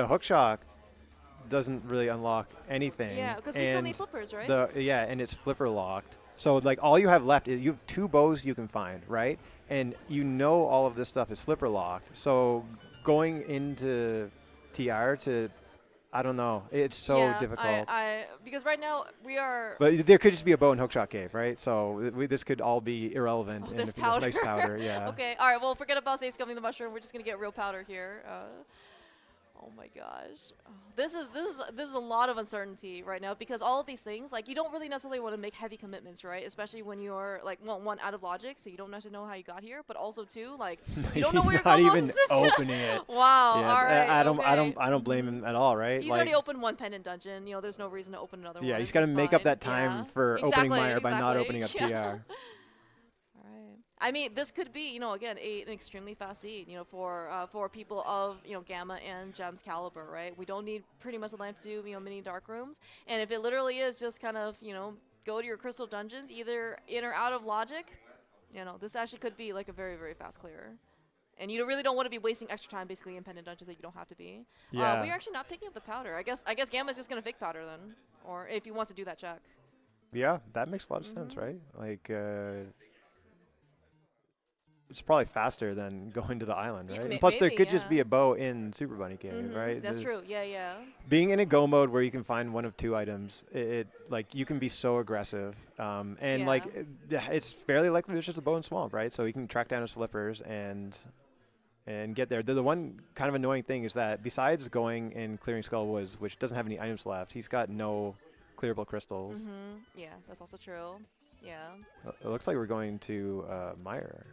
hook shot doesn't really unlock anything. Yeah, because we still need flippers, right? And it's flipper locked. So like all you have left is you have 2 bows you can find, right? And you know all of this stuff is flipper locked. So going into TR to, I don't know. It's so difficult. Because right now we are. But there could just be a bow and hookshot cave, right? So this could all be irrelevant. Oh, and there's if you have powder. nice powder, yeah. Okay, all right. Well, forget about say scumming the mushroom. We're just gonna get real powder here. Oh my gosh, this is a lot of uncertainty right now because all of these things, like you don't really necessarily want to make heavy commitments, right? Especially when you're like, well, one, out of logic, so you don't necessarily know how you got here, but also two, like you don't know where you're not going. even opening it. Wow. Yeah, all right. I don't blame him at all, right? He's like, already opened one pendant dungeon. You know, there's no reason to open another one. Yeah, he's got to make up that time for opening Myer by not opening up TR. I mean, this could be, you know, again, an extremely fast seed, you know, for people of, you know, Gamma and Gem's caliber, right? We don't need pretty much a lamp to do, you know, mini dark rooms. And if it literally is just kind of, you know, go to your crystal dungeons, either in or out of logic, you know, this actually could be like a very, very fast clear. And you really don't want to be wasting extra time basically in pendant dungeons that you don't have to be. Yeah. We're actually not picking up the powder. I guess Gamma's just going to fake powder then, or if he wants to do that check. Yeah, that makes a lot of sense, right? Like, it's probably faster than going to the island, right? And plus, there could just be a bow in Super Bunny Cave, right? That's true. Yeah. Being in a go mode where you can find one of two items, it like you can be so aggressive, and like it's fairly likely there's just a bow in swamp, right? So you can track down his flippers and get there. The one kind of annoying thing is that besides going and clearing Skull Woods, which doesn't have any items left, he's got no clearable crystals. Yeah, that's also true. Yeah. It looks like we're going to Myer.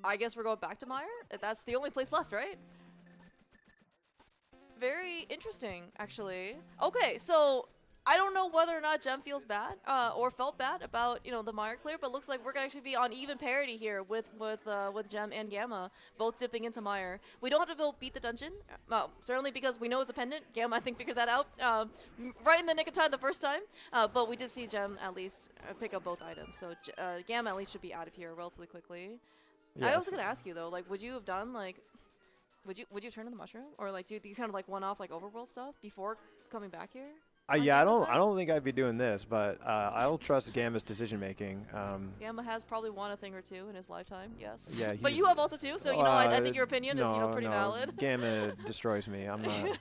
I guess we're going back to Myer? That's the only place left, right? Very interesting, actually. Okay, so I don't know whether or not Gem feels bad or felt bad about, you know, the Myer clear, but it looks like we're gonna actually be on even parity here with Gem and Gamma both dipping into Myer. We don't have to go beat the dungeon, certainly because we know it's a pendant. Gamma, I think, figured that out right in the nick of time the first time, but we did see Gem at least pick up both items, so Gamma at least should be out of here relatively quickly. Yes. I was gonna ask you though, like, would you have done like, would you turn to the mushroom or like do these kind of like one-off like overworld stuff before coming back here? Yeah, I don't think I'd be doing this, but I'll trust Gamma's decision making. Gamma has probably won a thing or two in his lifetime, yes. Yeah, but you have also too, so you know I think your opinion is pretty valid. Gamma destroys me. I'm not.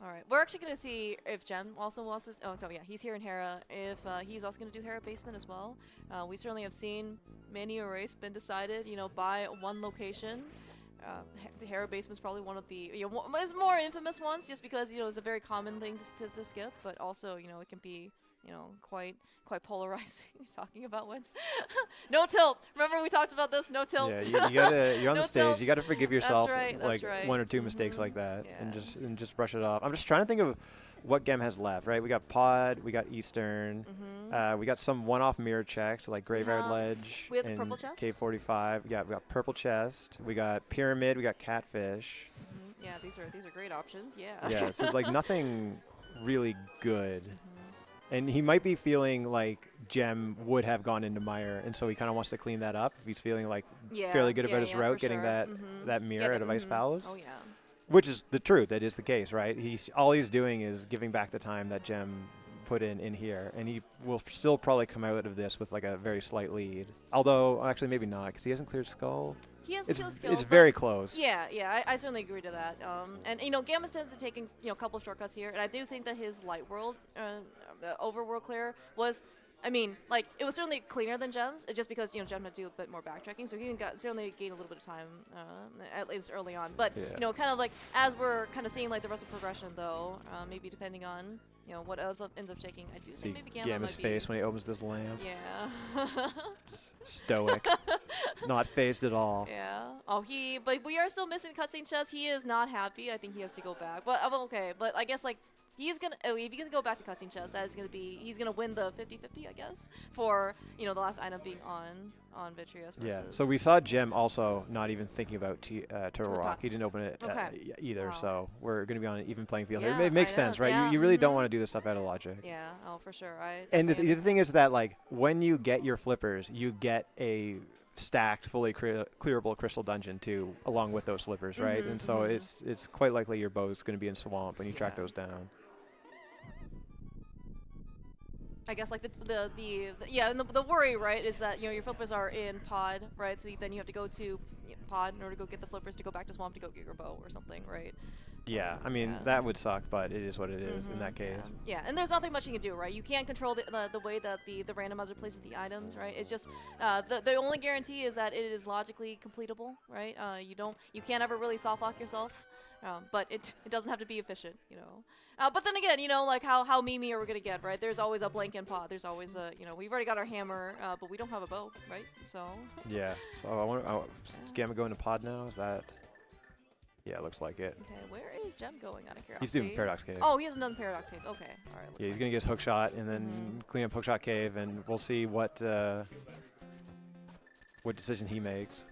All right, we're actually going to see if Gem also wants to. Oh, so yeah, he's here in Hera. If he's also going to do Hera basement as well. We certainly have seen many a race been decided, you know, by one location. The Hera basement is probably one of the is more infamous ones, just because it's a very common thing to skip, but also it can be quite polarizing. Talking about what? No tilt. Remember we talked about this. No tilt. Yeah, you're on no the stage. Tilt. You gotta forgive yourself That's right. one or two mistakes like that, and just brush it off. I'm just trying to think of what Gem has left. Right, we got Pod, we got Eastern, we got some one-off mirror checks like Graveyard Ledge we have the and purple chest. K45. We got Purple Chest. We got Pyramid. We got Catfish. Yeah, these are great options. Yeah. Yeah, so like nothing really good. And he might be feeling like Gem would have gone into Myer, and so he kind of wants to clean that up. If he's feeling like fairly good about his route, getting that mirror out of Ice Palace. Oh yeah. Which is the truth. That is the case, right? All he's doing is giving back the time that Gem put in here, and he will still probably come out of this with like a very slight lead. Although, actually, maybe not, because he hasn't cleared Skull. He hasn't cleared Skull. It's very close. Yeah, I certainly agree to that. And Gamma's tends to take a couple of shortcuts here, and I do think that his light world, the overworld clear was. I mean, like, it was certainly cleaner than Gem's, just because, Gem had to do a bit more backtracking, so he can certainly gain a little bit of time, at least early on. But, kind of like, as we're kind of seeing, like, the rest of progression, though, maybe depending on, what else ends up taking, I do think maybe Gamma Gamma's face when he opens this lamp. Yeah. Just stoic. Not phased at all. Yeah. But we are still missing cutscene chest. He is not happy. I think he has to go back. But, okay, but I guess, like, he's gonna. Oh, if he's gonna go back to cutscene chest, that is gonna be. He's gonna win the 50-50, I guess, for the last item being on Vitreous. Yeah. So we saw Gem also not even thinking about Turtle Rock. He didn't open it either. Wow. So we're gonna be on an even playing field here. It makes sense, right? Yeah. You really don't want to do this stuff out of logic. Yeah. Oh, for sure. And the other thing is that like when you get your flippers, you get a stacked, fully clearable crystal dungeon too, along with those flippers, right? And so it's quite likely your bow's going to be in swamp when you track those down. I guess like yeah, and the worry, right, is that your flippers are in pod, right? So then you have to go to pod in order to go get the flippers to go back to swamp to go get your bow or something, right? Yeah, I mean that would suck, but it is what it is in that case. Yeah, and there's nothing much you can do, right? You can't control the way that the randomizer places the items, right? It's just the only guarantee is that it is logically completable, right? You can't ever really soft lock yourself, but it doesn't have to be efficient, But then again, like how Mimi are we gonna get, right? There's always a blank in pod. There's always a we've already got our hammer, but we don't have a bow, right? So. Yeah. So I wonder, is Gamma going to pod now? Is that? Yeah, it looks like it. Okay, where is Jem going out of curiosity? He's doing Paradox Cave. Oh, he hasn't done Paradox Cave. Okay, all right. Yeah, he's going to get his hook shot and then clean up Hookshot Cave, and we'll see what decision he makes.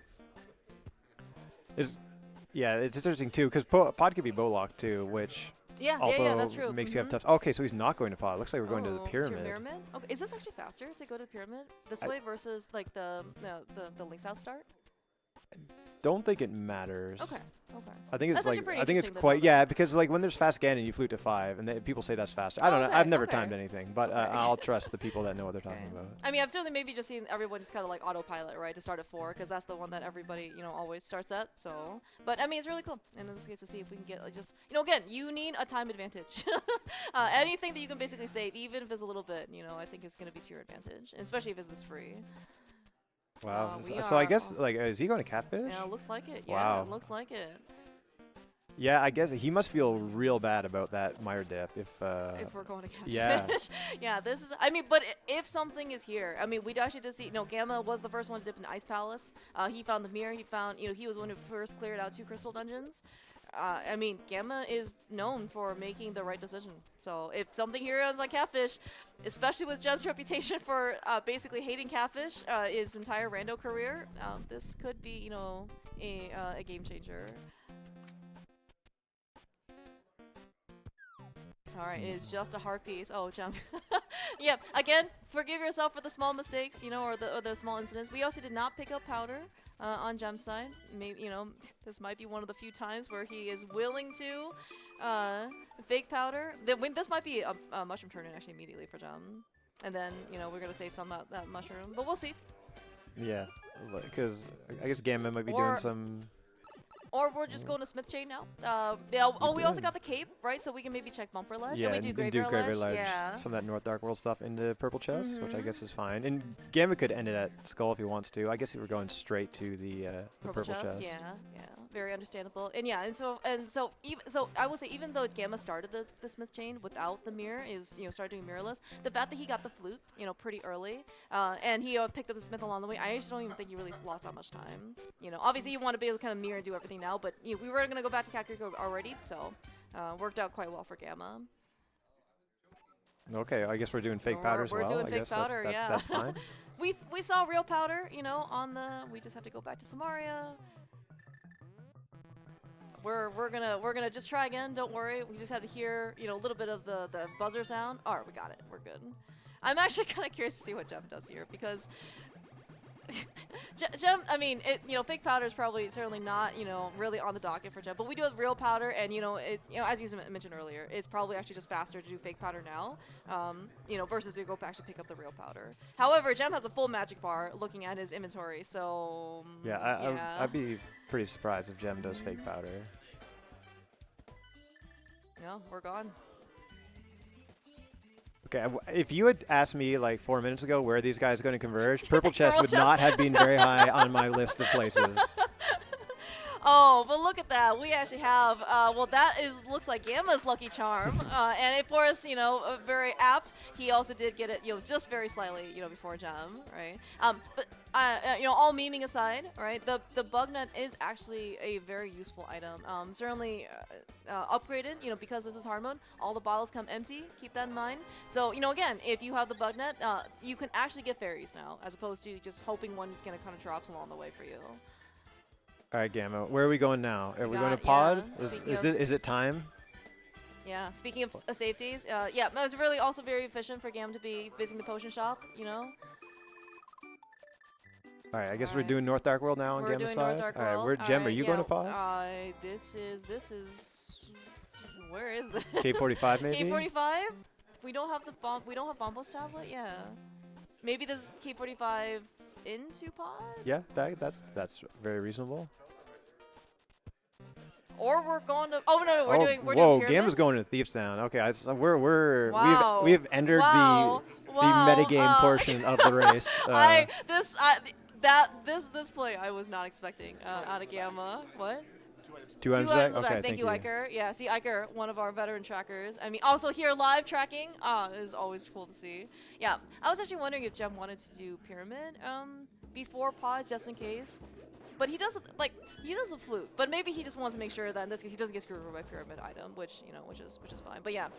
Yeah, it's interesting, too, because pod could be bow locked, too, which also that's true. makes you have tough. Okay, so he's not going to pod. Looks like we're going to the pyramid. To pyramid? Okay, is this actually faster to go to the pyramid this way versus, like, the Link's House start? Don't think it matters. Okay. I think it's that's quite because like when there's fast Ganon you flute to 5 and people say that's faster. I don't know. I've never timed anything, but I'll trust the people that know what they're talking about. I mean, I've certainly maybe just seen everyone just kind of like autopilot, right, to start at 4 because that's the one that everybody always starts at. So, but I mean, it's really cool, and in this case to see if we can get like just again, you need a time advantage. Anything that you can basically save, even if it's a little bit, I think is going to be to your advantage, especially if it's this free. Wow. So I guess like is he going to Catfish? Yeah, it looks like it. Wow. Yeah, it looks like it. Yeah, I guess he must feel real bad about that Myer dip if we're going to Catfish. Yeah. Yeah, this is. I mean, but if something is here, I mean, we actually did see. Gamma was the first one to dip in Ice Palace. He found the mirror. He found. He was one who first cleared out 2 crystal dungeons. I mean, Gamma is known for making the right decision. So if something here is like Catfish, especially with Jem's reputation for basically hating Catfish his entire rando career, this could be, a game changer. All right, it is just a heart piece. Oh, Jem. Yeah, again, forgive yourself for the small mistakes, or the small incidents. We also did not pick up powder. On Jem's side, maybe this might be one of the few times where he is willing to fake powder. This might be a mushroom turn-in actually immediately for Jem, and then we're gonna save some of that mushroom, but we'll see. Yeah, because I guess Gamma might be doing some. Or we're just going to Smith Chain now. We also got the cape, right? So we can maybe check Bumper Ledge. Yeah, and we do Graveyard Ledge. Yeah. Some of that North Dark World stuff into Purple Chest, which I guess is fine. And Gamma could end it at Skull if he wants to. I guess if we're going straight to the Purple Chest. Yeah, very understandable. And yeah, so I will say even though Gamma started the Smith Chain without the mirror, started doing mirrorless, the fact that he got the flute, pretty early, and he picked up the Smith along the way, I actually don't even think he really lost that much time. Obviously you want to be able to kind of mirror and do everything now, but we were going to go back to Kakariko already, so worked out quite well for Gamma. Okay, I guess we're doing fake powder as well. We're doing fake powder, yeah. That's fine. we saw real powder, we just have to go back to Samaria. We're gonna just try again. Don't worry. We just have to hear a little bit of the buzzer sound. All right, we got it. We're good. I'm actually kind of curious to see what Jem does here because Jem. I mean, fake powder is probably certainly not really on the docket for Jem, but we do have real powder, and as you mentioned earlier, it's probably actually just faster to do fake powder now, versus to go actually pick up the real powder. However, Jem has a full magic bar looking at his inventory, so yeah, I'd be pretty surprised if Jem does fake powder. Yeah, we're gone. Okay, if you had asked me like 4 minutes ago where these guys are going to converge, Purple Chest would not have been very high on my list of places. Oh, but look at that. We actually have, that looks like Gamma's lucky charm. And of course, very apt. He also did get it, just very slightly, before Jem, right? But all memeing aside, right, the bug net is actually a very useful item. Certainly upgraded, because this is hard mode, all the bottles come empty. Keep that in mind. So, again, if you have the bug net, you can actually get fairies now, as opposed to just hoping one kind of drops along the way for you. All right, Gamma, where are we going now? Are we going to pod? Yeah, is it time? Yeah, speaking of safeties, yeah, it was really also very efficient for Gamma to be visiting the potion shop, All right, I guess we're doing North Dark World now on Gamma's side. North Dark All right, World. where Gem? Are you going to pod? This is. Where is this? K45 maybe. K45. we don't have the bomb. We don't have Bombo's tablet. Yeah. Maybe this is K45 into pod. Yeah, that's very reasonable. Or we're going to. Oh no, we're Oh, doing. We're whoa, doing Gamma's pyramid? going to Thieves Town. Okay, Wow. we've entered Wow. the Wow. metagame portion of the race. This play I was not expecting out of Gamma. What? Two items back. back. Okay, Thank you, Iker. Yeah, see, Iker, one of our veteran trackers. I mean, also here live tracking is always cool to see. Yeah, I was actually wondering if Jem wanted to do pyramid before pods just in case. But he does the flute, but maybe he just wants to make sure that in this case he doesn't get screwed over by pyramid item, which is fine. But yeah,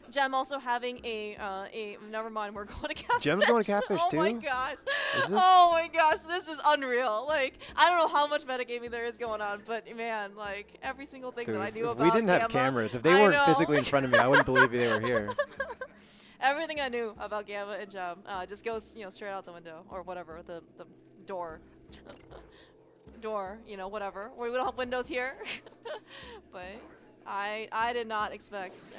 Jem also having a never mind, we're going to catfish. Jem's going to catfish too. Oh my gosh! Is this? Oh my gosh, this is unreal. Like I don't know how much metagaming there is going on, but man, like every single thing Dude, that I knew if about we didn't have Gamma, cameras, if they I weren't know. physically in front of me, I wouldn't believe they were here. Everything I knew about Gamma and Jem just goes straight out the window or whatever the door. Door, whatever. We don't have windows here, but I did not expect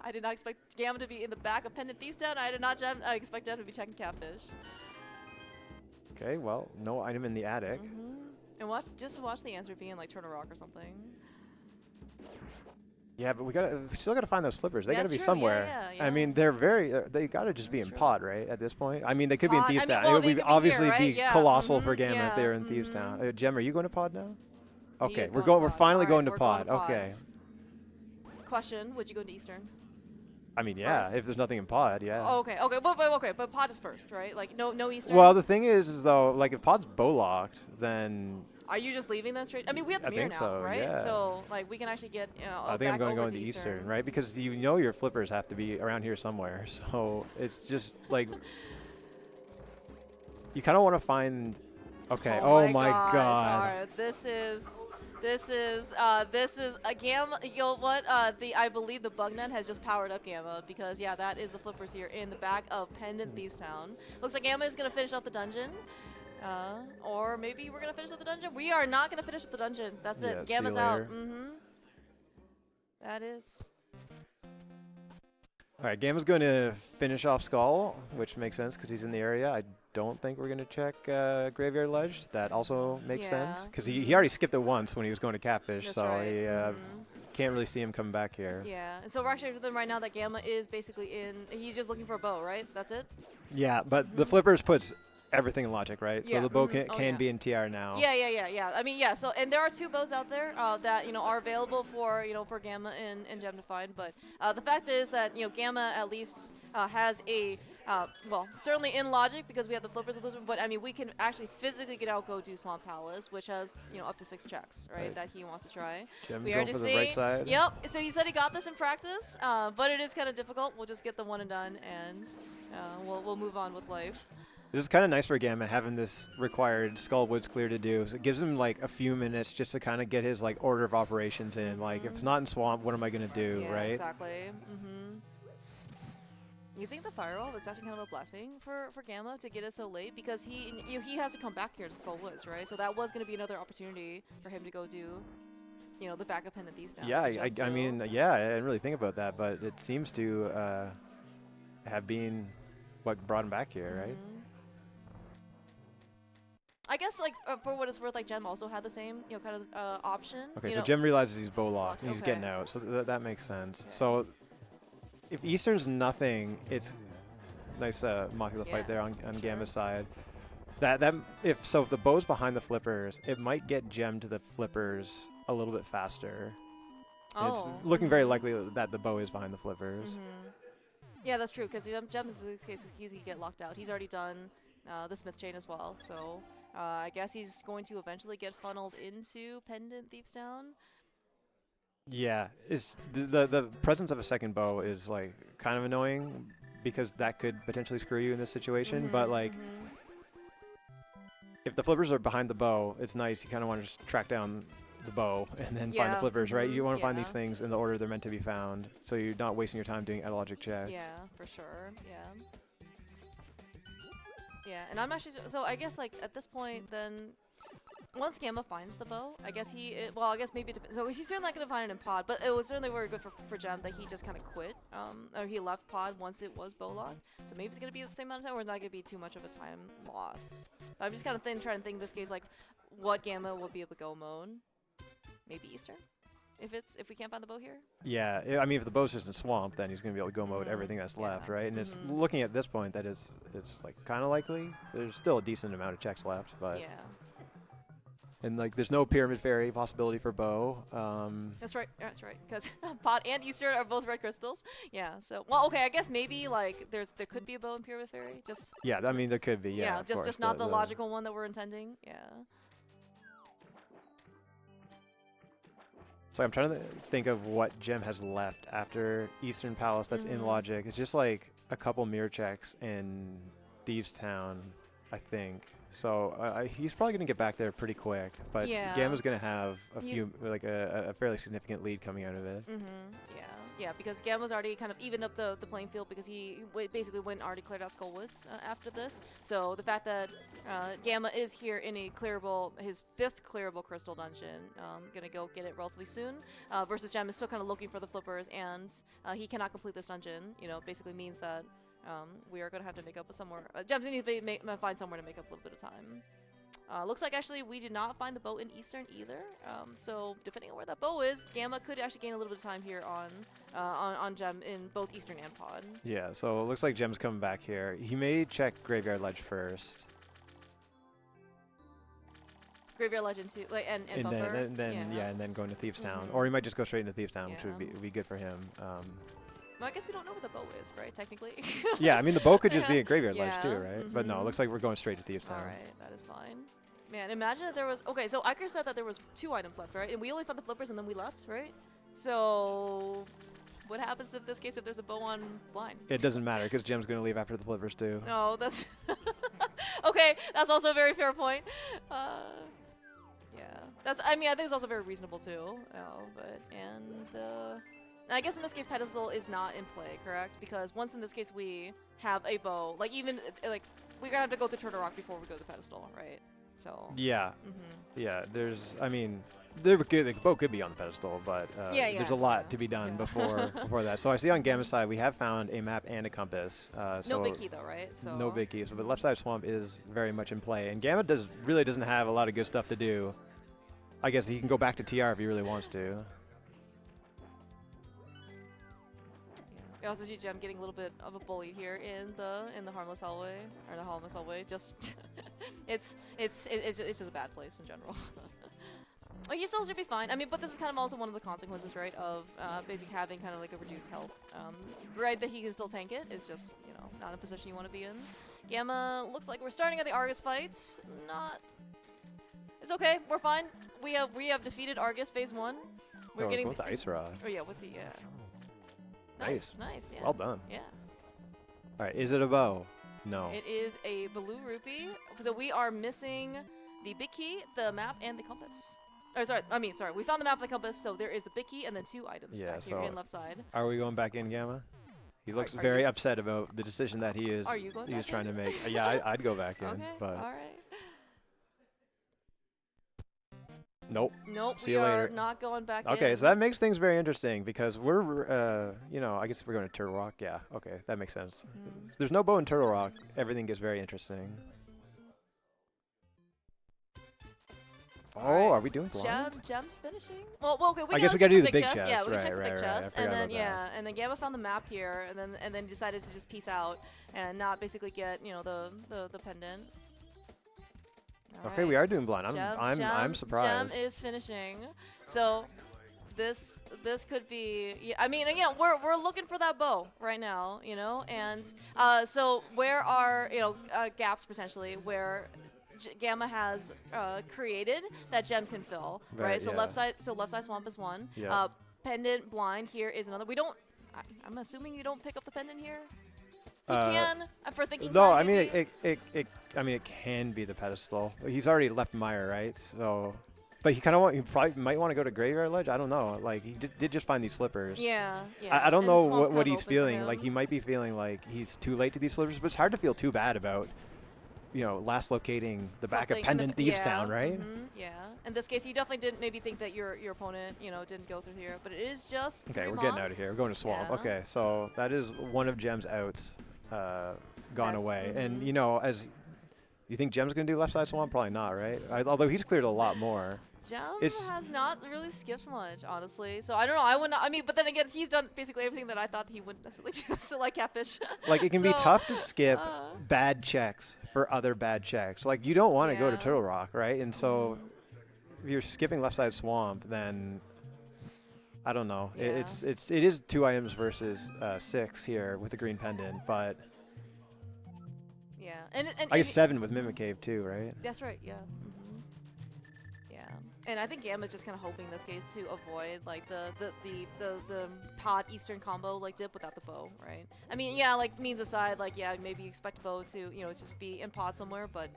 I did not expect Gamma to be in the back of Pendant Thieves Town. I did not expect Jem to be checking catfish. Okay, well, no item in the attic. And just watch the answer being like turn a rock or something. Yeah, but we still gotta find those flippers. They That's gotta be true, somewhere. yeah. I mean, they gotta just be in true. pod, right? At this point, I mean, they could be in Pod, Thieves I mean, Town. well, It they would could be obviously here, be right? Yeah. colossal for Gamma Yeah. if they were in Thieves Town. Jem, are you going to pod now? He Okay, is we're going to We're pod. finally Alright, going to we're pod. going to pod. Okay. Question: would you go to Eastern? I mean, yeah, First. if there's nothing in pod, yeah. Oh, okay, but pod is first, right? Like no Eastern. Well, the thing is though, like if pod's bow locked, then Are you just leaving that straight? I mean, we have the I mirror think now, so, right? yeah. So like we can actually get I think I'm going to Eastern, right? Because your flippers have to be around here somewhere. So it's just like you kind of want to find. Okay. Oh my gosh, God. Alright, this is a Gamma. You know what? I believe the Bugnut has just powered up Gamma because yeah, that is the flippers here in the back of Pendant Thieves Town. Looks like Gamma is gonna finish up the dungeon. Or maybe we're gonna finish up the dungeon. We are not gonna finish up the dungeon. That's it. Yeah, Gamma's see you out. later. That is. All right, Gamma's going to finish off Skull, which makes sense because he's in the area. I don't think we're going to check Graveyard Ledge. That also makes sense because he already skipped it once when he was going to Catfish, That's so right. he can't really see him coming back here. Yeah, and so we're actually with them right now that Gamma is basically in. He's just looking for a bow, right? That's it. Yeah, but the flippers puts everything in logic, right? So Yeah, the bow oh, can yeah. be in TR now. Yeah. I mean, yeah. So, and there are 2 bows out there that are available for for Gamma and Gem to find. But the fact is that Gamma at least has a well, certainly in logic because we have the flippers of this one. But I mean, we can actually physically get out go do Swamp Palace, which has up to 6 checks, right? That he wants to try. Gem We going already for the see. right side. Yep. So he said he got this in practice, but it is kind of difficult. We'll just get the one and done, and we'll move on with life. This is kind of nice for Gamma having this required Skull Woods clear to do. So it gives him like a few minutes just to kind of get his like order of operations in. Like if it's not in Swamp, what am I going to do, Yeah, right? Exactly. You think the firewall was actually kind of a blessing for Gamma to get it so late because he has to come back here to Skull Woods, right? So that was going to be another opportunity for him to go do the backup Pendant Thieves down. Yeah, I mean, yeah, I didn't really think about that, but it seems to have been what brought him back here, right? I guess like for what it's worth, like Gem also had the same kind of option. Okay, so Gem realizes he's bow locked and he's getting out, so that makes sense. Okay. So if Eastern's nothing, it's nice Mockula fight there on Gamma's side. If the bow's behind the flippers, it might get Gem to the flippers a little bit faster. And it's looking very likely that the bow is behind the flippers. Yeah, that's true because Gem in this case is easy to get locked out. He's already done the Smith chain as well, so I guess he's going to eventually get funneled into Pendant Thieves Town. Yeah, the presence of a second bow is like kind of annoying because that could potentially screw you in this situation. But like, if the flippers are behind the bow, it's nice. You kind of want to just track down the bow and then find the flippers, right? You want to find these things in the order they're meant to be found, so you're not wasting your time doing logic checks. Yeah, for sure. Yeah, and I'm actually so I guess like at this point then once Gamma finds the bow, I guess well, I guess maybe it depends. So he's certainly not going to find it in pod, but it was certainly very good for Gem that he just kind of quit. Or he left pod once it was bow locked. So maybe it's going to be the same amount of time, or it's not going to be too much of a time loss. But I'm just kind of trying to think in this case, like, what Gamma will be able to go mode. Maybe Eastern, if we can't find the bow here. Yeah, I mean, if the bow's just in swamp, then he's going to be able to go mode everything that's left, right? And it's looking at this point that it's like kind of likely. There's still a decent amount of checks left, but yeah. And like, there's no Pyramid Fairy possibility for bow. That's right. That's right. Because Pot and Eastern are both red crystals. Yeah. So, well, okay. I guess maybe like there could be a bow in Pyramid Fairy. Just. Yeah. I mean, there could be. Yeah. Yeah. Just not the logical one that we're intending. Yeah. So I'm trying to think of what Gem has left after Eastern Palace that's in logic. It's just like a couple mirror checks in Thieves Town, I think. So he's probably going to get back there pretty quick, but Gamma's going to have a fairly significant lead coming out of it. Yeah, yeah, because Gamma's already kind of evened up the playing field because he basically went and already cleared out Skullwoods after this. So the fact that Gamma is here in a clearable, his 5th clearable crystal dungeon, going to go get it relatively soon, versus Gem is still kind of looking for the flippers, and he cannot complete this dungeon. You know, basically means that we are going to have to make up somewhere. Gem's going to find somewhere to make up a little bit of time. Looks like actually we did not find the bow in Eastern either. So depending on where that bow is, Gamma could actually gain a little bit of time here on Gem in both Eastern and Pod. Yeah, so it looks like Gem's coming back here. He may check Graveyard Ledge first. Graveyard Legend too, like and bumper. And then go into Thieves Town, or he might just go straight into Thieves Town, which would be good for him. Well, I guess we don't know where the bow is, right? Technically. Yeah, I mean the bow could just be a Graveyard Ledge too, right? But no, it looks like we're going straight to Thieves Town. All right, that is fine. Man, imagine if there was. Okay, so Iker said that there was 2 items left, right? And we only found the flippers and then we left, right? So, what happens in this case if there's a bow on blind? It doesn't matter because Gem's going to leave after the flippers too. Oh, that's okay. That's also a very fair point. Yeah, I think it's also very reasonable too. I guess in this case, pedestal is not in play, correct? Because once in this case we have a bow, like even like we're gonna have to go through Turtle Rock before we go to the pedestal, right? So yeah, yeah. The bow could be on the pedestal, but there's a lot to be done before that. So I see on Gamma's side we have found a map and a compass. No big key though, right? So no big keys, but left side swamp is very much in play, and Gamma really doesn't have a lot of good stuff to do. I guess he can go back to TR if he really wants to. We also see Gem getting a little bit of a bully here in the harmless hallway or the harmless hallway. Just it's just a bad place in general. Like, he still should be fine. I mean, but this is kind of also one of the consequences, right, of basically having kind of like a reduced health. Right, that he can still tank it is just, you know, not a position you want to be in. Gamma looks like we're starting at the Argus fights. It's okay. We're fine. We have defeated Argus phase 1. We're getting with the ice rod. Oh yeah, with the Nice, yeah. Well done. Yeah. All right, is it a bow? No. It is a blue rupee. So we are missing the big key, the map, and the compass. Oh, sorry. We found the map and the compass, so there is the big key and then 2 items back here in left side. Are we going back in, Gamma? He looks very upset about the decision that he is trying to make. Yeah, I'd go back in. Okay, but all right. Nope. See you later. Not going back in. Okay, so that makes things very interesting because we're, I guess if we're going to Turtle Rock, yeah, okay, that makes sense. If there's no bow in Turtle Rock, everything gets very interesting. Oh, are we doing blind? Gem's finishing. Well, okay. I guess we got to do the big chest. Yeah, we checked the big chest, and then and then Gamma found the map here, and then decided to just peace out and not basically get the pendant. Okay, we are doing blind. I'm surprised. Gem is finishing, so this could be. Yeah, I mean, again, we're looking for that bow right now, and so where are gaps potentially where Gamma has created that Gem can fill, right? So left side swamp is one. Yeah. Pendant blind here is another. I'm assuming you don't pick up the pendant here. You can for thinking. No, I mean it can be the pedestal. He's already left Myer, right? So, but he probably might want to go to Graveyard Ledge. I don't know. Like he did just find these slippers. Yeah. I don't know what he's feeling. Like he might be feeling like he's too late to these slippers, but it's hard to feel too bad about last locating the back of Something in Pendant the- Thieves yeah, Town, right? Yeah. In this case, you definitely didn't maybe think that your opponent, didn't go through here, but it is just Okay, 3 we're getting out mobs. of here. We're going to Swamp. Yeah. Okay, so that is one of Gem's outs gone That's- away. And, mhm. as you think Gem's going to do left side Swamp? Probably not, right? Although he's cleared a lot more. Gem It's- has not really skipped much, honestly. So I don't know. I would not. I mean, but then again, he's done basically everything that I thought he wouldn't necessarily do. So like catfish. Like, it can be So, tough to skip uh, bad checks for other bad checks. Like, you don't want to go to Yeah. Turtle Rock, right? And so if you're skipping left side Swamp, then I don't know. Yeah. It is 2 items versus 6 here with the green pendant, but Yeah, and I guess 7 with Mimic Cave too, right? That's right. Yeah. Yeah, and I think Gamma's just kind of hoping this case to avoid like the pod Eastern combo like dip without the bow, right? I mean, yeah, like memes aside, like yeah, maybe you expect bow to just be in pod somewhere, but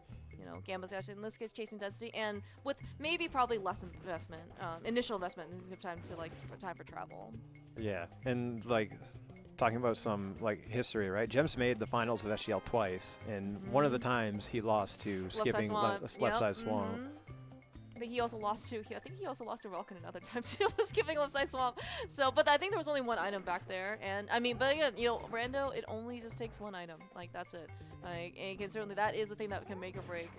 Gamma's actually in this case chasing density and with maybe probably less investment, initial investment in time to time for travel. Yeah, and like talking about some like history, right? Gem's made the finals of SGL twice, and one of the times he lost to skipping left side Swamp. I think he also lost to. I think he also lost to Vulcan another time too, skipping left side Swamp. So, but I think there was only one item back there, and I mean, but again, Rando, it only just takes one item. Like that's it. Like, and can certainly that is the thing that can make or break,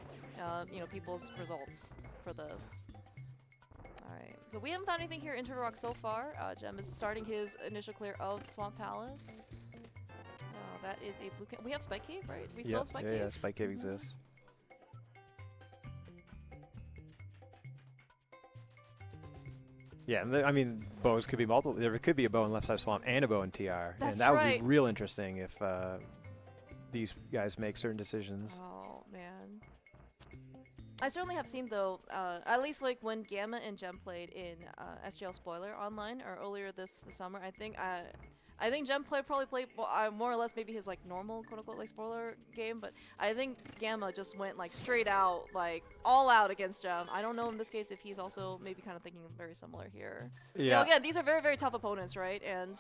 people's results for this. All right. So we haven't found anything here in Turtle Rock so far. Gem is starting his initial clear of Swamp Palace. That is a blue. We have Spike Cave, right? We still have Spike Cave. Yeah, Spike Cave exists. Yeah, I mean, bows could be multiple. There could be a bow in left side Swamp and a bow in TR, That's and that right. would be real interesting if these guys make certain decisions. Oh man. I certainly have seen though, at least like when Gamma and Gem played in SGL Spoiler online or earlier this summer. I think Gem probably played more or less maybe his like normal quote unquote like spoiler game, but I think Gamma just went like straight out like all out against Gem. I don't know in this case if he's also maybe kind of thinking very similar here. Yeah. Again, these are very very tough opponents, right? And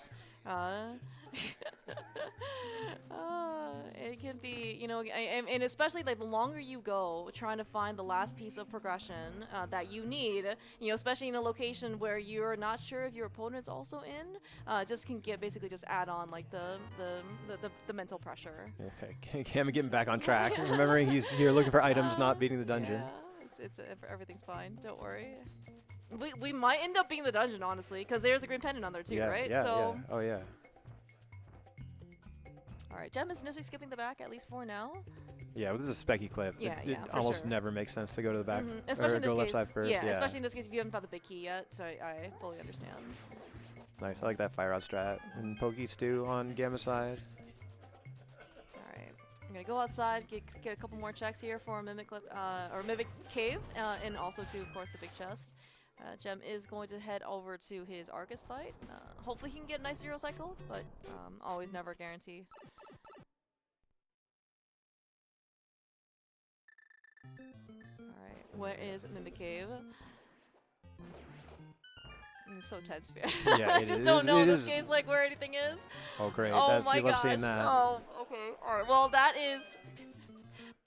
it can be, and especially like the longer you go trying to find the last piece of progression that you need, especially in a location where you're not sure if your opponent's also in, just can basically just add on like the mental pressure. Okay, Gamma getting back on track. Remembering he's here looking for items, not beating the dungeon. Yeah, everything's fine. Don't worry. We might end up beating the dungeon honestly, because there's a green pendant on there too, right? Yeah, so. yeah. Oh yeah. All right, Gem is initially skipping the back at least for now. Yeah, well, this is a specky clip. Yeah, it for almost sure. never makes sense to go to the back Especially or in this go left case. side first. Yeah, especially in this case if you haven't found the big key yet. So I fully understand. Nice. I like that fire rod strat. And Pokey Stew on Gamma side. All right, I'm gonna go outside, get a couple more checks here for a Mimic Mimic Cave, and also to of course the big chest. Gem is going to head over to his Argus fight. Hopefully he can get a nice 0 cycle, but always never guarantee. Alright, where is Mimic Cave? It's so tense, man. Yeah, I just don't know in this case like where anything is. Oh great. Oh You my love seeing gosh. that. Oh, okay. Alright, well that is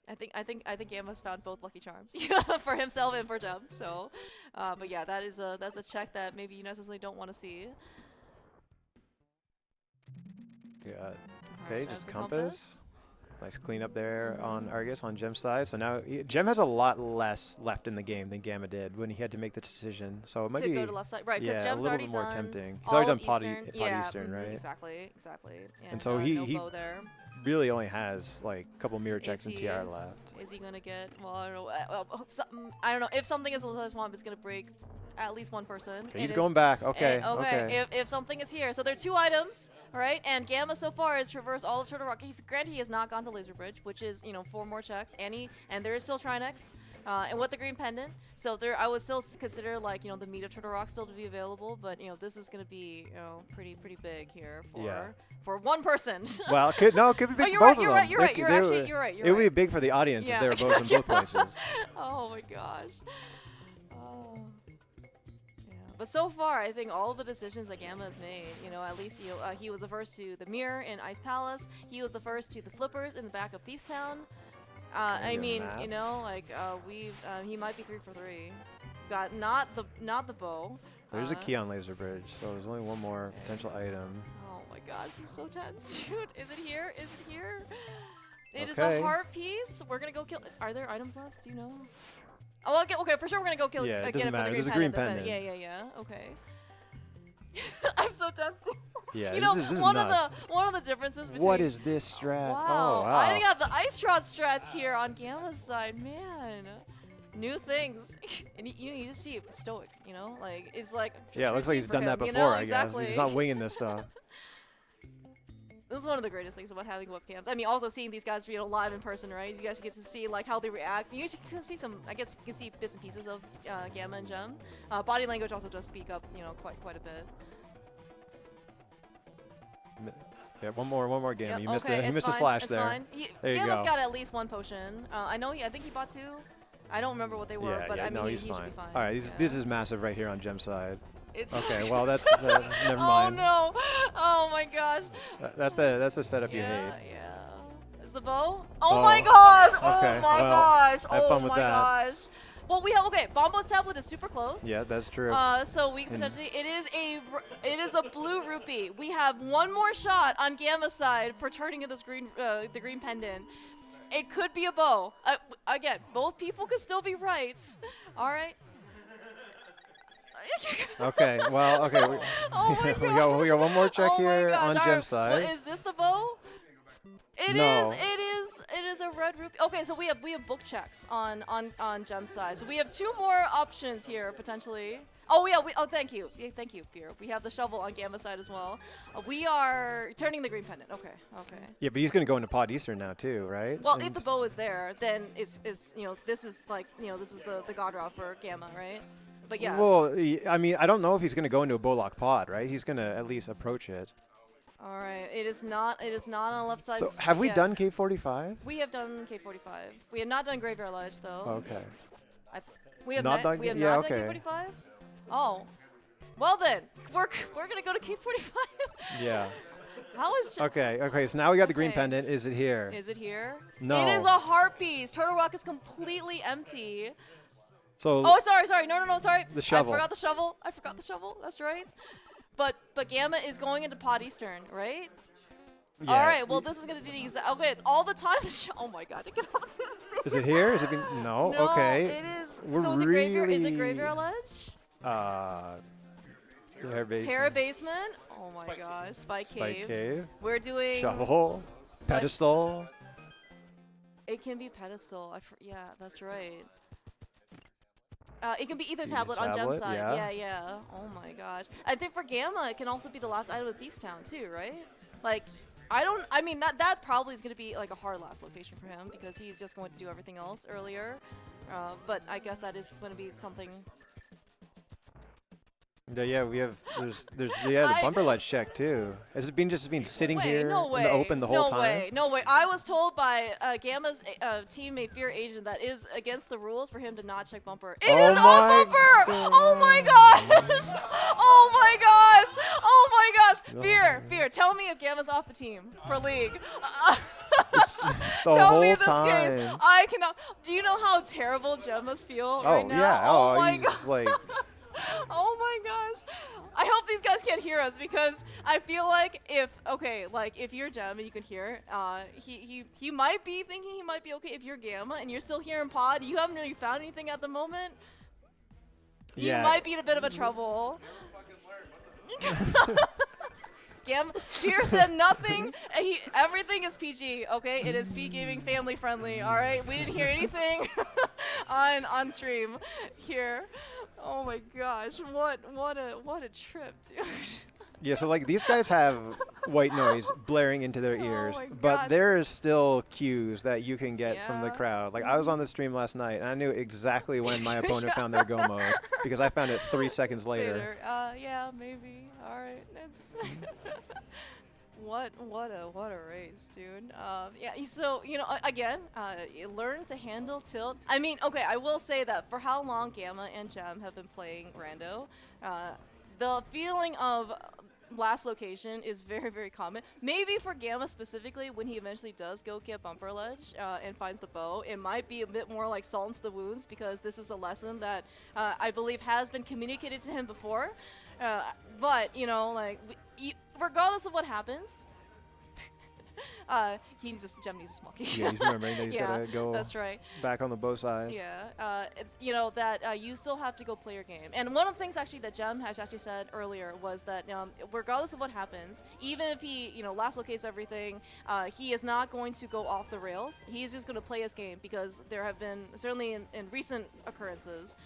I think Gamma's found both lucky charms for himself and for Gem. So but yeah, that's a check that maybe you necessarily don't want to see. Yeah. Alright, Okay, there's just the compass. Nice cleanup there on Argus on Gem's side. So now Gem has a lot less left in the game than Gamma did when he had to make the decision. So it might to be go to left side, right? Because yeah, Gem's a little already bit more done tempting. He's all already of done Pod yeah, Eastern, right? Exactly. And so no he bow there. really only has like a couple mirror checks and he- TR left. Is he gonna get? Well, I don't know. I don't know if something is a swamp, it's gonna break at least one person. Okay, he's and going it's- back. Okay. Okay. If something is here, so there are 2 items, right? And Gamma so far has traversed all of Turtle Rock. Granted, he has not gone to Laser Bridge, which is 4 more checks, and there is still Trinex, and with the green pendant. So I would still consider like the meat of Turtle Rock still to be available, but this is gonna be pretty big here for one person. Well, it could be big Oh, for you're both right. of You're them. right. You're right. They- You're they actually. would- You're right. You're It would right. be big for the audience if there were both in both places. Oh my gosh. Oh. Yeah. But so far, I think all of the decisions that Gamma has made, at least he was the first to the mirror in Ice Palace. He was the first to the flippers in the back of Thieves Town. I Maybe a mean, map? you know, like he might be 3 for 3. Got not the bow. There's a key on Laser Bridge, so there's only one more potential item. Oh my god, this is so tense, dude. Is it here? Is it here? It is Okay. a heart piece. We're gonna go kill. Are there items left? Do you know? Oh, okay, for sure we're gonna go kill. Yeah, it Get doesn't it for matter. the There's a green green pendant. pendant. Yeah. Okay. I'm so tense. Yeah, You know, this is one nuts. of the differences between. What is this strat? Wow. Oh, wow. I got the ice rod strats here on Gamma's side, man. New things, and you just see it stoic, you know, like it's like. Yeah, it looks like he's done that before. You know? I Exactly. guess he's not winging this stuff. This is one of the greatest things about having webcams. I mean, also seeing these guys, live in person, right? You guys get to see like how they react. You get to see some. I guess you can see bits and pieces of Gamma and Gem. Body language also does speak up, quite a bit. Yeah, one more game. Yep, You missed okay, a slash it's there. fine. There you Gamma's go. got at least 1 potion. I think he bought 2. I don't remember what they were, but I mean, no, he he's should fine. be fine. All right, this is massive right here on Gem's side. It's Okay, well that's never mind. Oh no! Oh my gosh! That's the setup you hate. Yeah. Is the bow? Oh my gosh! Okay, Oh my well, gosh! have fun Oh with my that. gosh! Well, we have Bombo's tablet is super close. Yeah, that's true. So we can potentially it is a blue rupee. We have one more shot on Gamma's side for turning in this the green pendant. It could be a bow. Again, both people could still be right. All right. Okay, well, okay. Oh my we got one more check Oh my here gosh, on all Gem's right. side. What, is this the bow? It No. is a red rupee. Okay, so we have book checks on Gem's side. So we have 2 more options here potentially. Oh yeah, thank you. Yeah, thank you, Fear. We have the shovel on Gamma's side as well. We are turning the green pendant. Okay. Yeah, but he's gonna go into Pod Eastern now too, right? Well, And if the bow is there, then it's this is like this is the god route for Gamma, right? But yes. Well, I mean, I don't know if he's gonna go into a Bullock Pod, right? He's gonna at least approach it. All right. It is not on the left side. So have we yeah. done K45? We have done K45. We have not done Graveyard Ledge though. Okay. We have Not done- we have yeah, not okay. done K45. Oh. Well then, we're gonna go to K45. Yeah. How is Okay. So now we got the green Okay. pendant. Is it here? Is it here? No. It is a heart piece. Turtle Rock is completely empty. So Oh, sorry. No, sorry. The shovel. I forgot the shovel. That's right. But Gamma is going into Pod Eastern, right? yeah. All right. Well, this is gonna be the exact. Okay. All the time. Oh my God. I cannot do this. Is it here? Is it been? No. No, Okay. it is. We're So is it Graveyard? Is it really- Graveyard Ledge? Hair basement. Para basement. Oh my gosh. Spike Spike Cave. We're doing. Shovel. Spike- Pedestal. It can be pedestal. Yeah, that's right. It can be either Either tablet on Gem's tablet, side. yeah. Yeah. Oh my gosh. I think for Gamma, it can also be the last item of Thieves Town too, right? Like, I mean, that probably is going to be like a hard last location for him because he's just going to do everything else earlier. But I guess that is going to be something. Yeah, we have. There's the bumper ledge check too. Has it been just sitting here No in the open the whole time? No way. I was told by Gamma's teammate Fear Agent that is against the rules for him to not check bumper. It is my on bumper! Oh my gosh! Oh my gosh! Oh my gosh! Fear, tell me if Gamma's off the team for League. The Tell whole me this time. case. I cannot. Do you know how terrible Gem must feel right now? Yeah. Oh my he's god. just like. Oh my gosh. I hope these guys can't hear us because I feel like if you're Gem and you can hear, he might be thinking he might be okay. If you're Gamma and you're still here in Pod, you haven't really found anything at the moment. Yeah. You might be in a bit of a trouble. Fear said nothing. Everything is PG, okay? It is Speedgaming family friendly, all right? We didn't hear anything on stream here. Oh my gosh, what a trip, dude. Yeah, so like these guys have white noise blaring into their Oh ears, my but gosh. there is still cues that you can get from the Yeah. crowd. Like I was on the stream last night, and I knew exactly when my opponent found their go mode because I found it 3 seconds later. Yeah, maybe. All right, it's what a race, dude. Yeah, so again, you learn to handle tilt. I mean, okay, I will say that for how long Gamma and Gem have been playing Rando, the feeling of last location is very, very common. Maybe for Gamma specifically, when he eventually does go get Bumper Ledge and finds the bow, it might be a bit more like salt into the wounds, because this is a lesson that I believe has been communicated to him before. But, you know, like, regardless of what happens, Gem needs a small key. Yeah, he's remembering that he's gotta go. That's right. Back on the bow side. Yeah, you know that you still have to go play your game. And one of the things actually that Gem has actually said earlier was that regardless of what happens, even if he last locates everything, he is not going to go off the rails. He's just going to play his game, because there have been certainly in recent occurrences.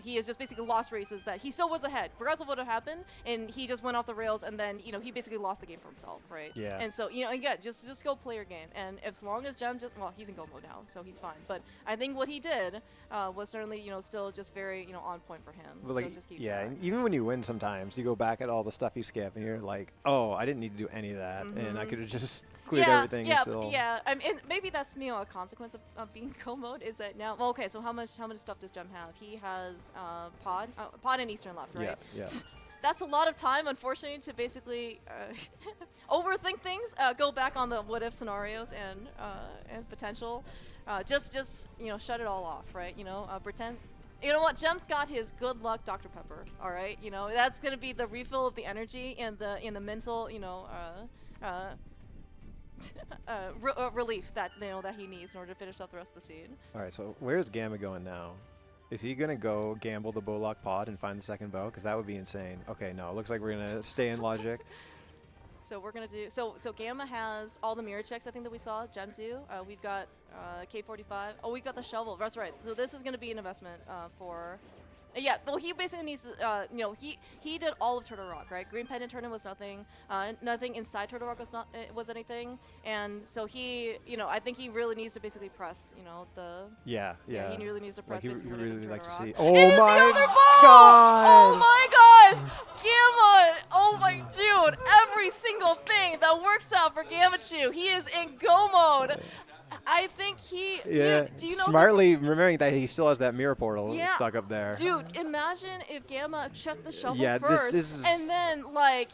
He has just basically lost races that he still was ahead, regardless of what had happened, and he just went off the rails, and then he basically lost the game for himself, right? Yeah. And so again, just go play your game, and as long as Gem he's in go mode now, so he's fine. But I think what he did was certainly still just very on point for him. But so like, just keep yeah, going. and even when you win, sometimes you go back at all the stuff you skip, and you're like, oh, I didn't need to do any of that, and I could have just cleared everything. Yeah, still. yeah. I mean, maybe that's a consequence of being go mode, is that now. Well, okay, so how much stuff does Gem have? He has pod and Eastern left, right? Yeah. That's a lot of time, unfortunately, to basically overthink things, go back on the what if scenarios and potential. Just shut it all off, right? Pretend. You know what? Gem's got his good luck Dr. Pepper. All right, that's gonna be the refill of the energy and the mental relief that that he needs in order to finish up the rest of the seed. All right, so where's Gamma going now? Is he going to go gamble the Bowlock pod and find the second bow? Because that would be insane. Okay, no, it looks like we're going to stay in logic. So we're going to do... So Gamma has all the mirror checks, I think, that we saw Gem do. We've got K45. Oh, we've got the shovel. That's right. So this is going to be an investment for... Yeah, well, he basically needs to, he did all of Turtle Rock, right? Green Pendant Tournament was nothing. Nothing inside Turtle Rock was anything. And so he, I think he really needs to basically press, the... Yeah. He really needs to press like basically he really like to see... Oh my God! Oh my gosh! Gamma! Oh my dude! Every single thing that works out for Gammachuu. He is in go mode. I think he... Yeah, dude, do you know smartly remembering that he still has that mirror portal stuck up there. Dude, imagine if Gamma checked the shovel first, this and then, like,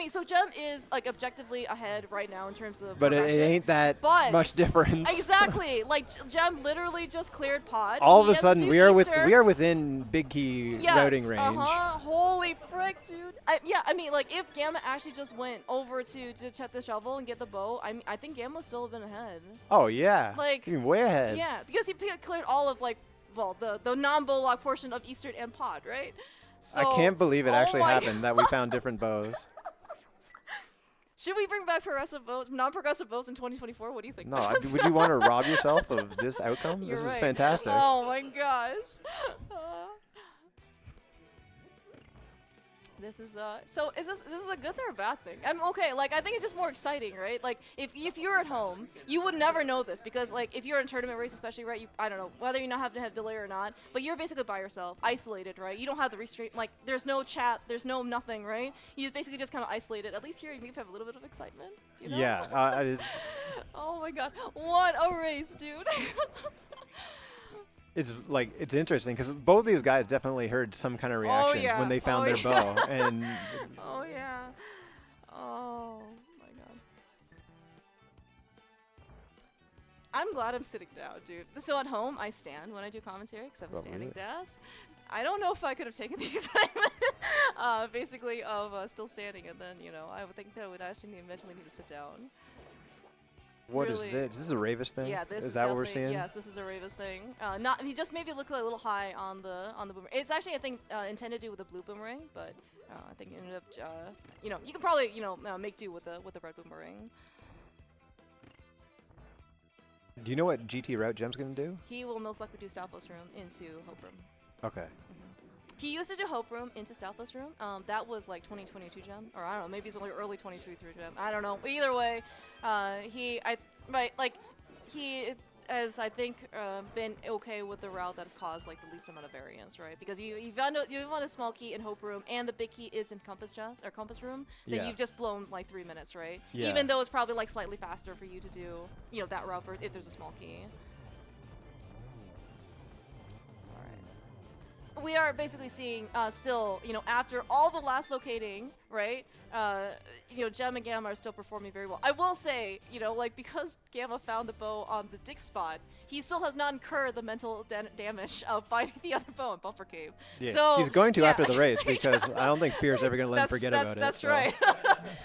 so Gem is, like, objectively ahead right now in terms of But it ain't that much difference. Exactly. Like, Gem literally just cleared pod. All of a sudden, we are within big key routing range. Holy frick, dude. I mean, like, if Gamma actually just went over to check the shovel and get the bow, I think Gamma would still have been ahead. Oh, yeah. Like, you mean way ahead. Yeah, because he cleared all of, like, well, the non-Bowlock portion of Eastern and Pod, right? So, I can't believe it actually happened that we found different bows. Should we bring back progressive bows, non-progressive bows in 2024? What do you think? No, would you want to rob yourself of this outcome? You're this right. is fantastic. Oh my gosh. This is so is this a good thing or a bad thing? I mean, okay, like I think it's just more exciting, right? Like if you're at home, you would never know this because like if you're in a tournament race, especially, right? I don't know whether you not have to have delay or not, but you're basically by yourself, isolated, right? You don't have the restraint, like there's no chat, there's no nothing, right? You basically just kind of isolated. At least here you have a little bit of excitement. You know? Yeah, it's. Oh my god, what a race, dude! It's like it's interesting because both these guys definitely heard some kind of reaction when they found their bow, and oh yeah, oh my god. I'm glad I'm sitting down, dude. So at home I stand when I do commentary because I have a standing desk. I don't know if I could have taken the excitement, basically of still standing, and then I would think that I would actually eventually need to sit down. What is this? Is this a Ravis thing? Yeah, this is that what we're seeing? Yes, this is a Ravis thing. He just maybe looked a little high on the boomerang. It's actually I think intended to do with a blue boomerang, but I think it ended up you can probably make do with the red boomerang. Do you know what GT route Gem's gonna do? He will most likely do Stalfos Room into Hope Room. Okay. He used to do Hope Room into Stalfos Room. That was like 2022 Gem, or I don't know, maybe it's only early 2023 Gem. I don't know. Either way, he has I think been okay with the route that's caused like the least amount of variance, right? Because you found a small key in Hope Room, and the big key is in Compass Room. That you've just blown like 3 minutes, right? Yeah. Even though it's probably like slightly faster for you to do that route if there's a small key. we are basically seeing still, after all the last locating, right? Gem and Gamma are still performing very well. I will say, like because Gamma found the bow on the dig spot, he still has not incurred the mental damage of finding the other bow in Bumper Cave. Yeah, so he's going to after the race because I don't think Fear's ever going to let him forget about it. That's so. right.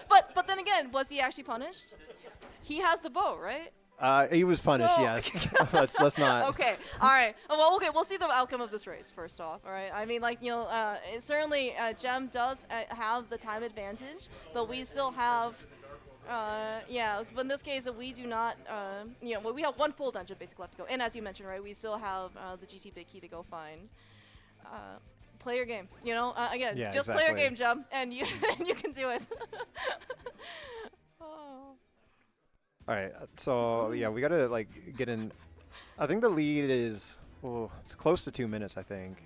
but then again, was he actually punished? He has the bow, right? He was punished, So- yes. let's not. Okay. All right. Well, okay. We'll see the outcome of this race first off. All right. I mean, certainly Gem does have the time advantage, but we still have. But in this case, we do not. We have one full dungeon basically left to go, and as you mentioned, right, we still have the GT Big Key to go find. Play your game. Again, Yeah, just play your exactly. game, Gem, and you you can do it. Oh. All right, so yeah, we gotta get in. I think the lead is it's close to 2 minutes. I think.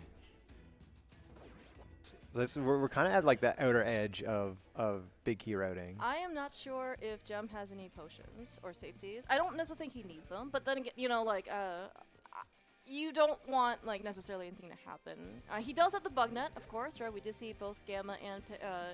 We're kind of at that outer edge of big key routing. I am not sure if Gem has any potions or safeties. I don't necessarily think he needs them, but then again, you don't want necessarily anything to happen. He does have the bug net, of course, right? We did see both Gamma and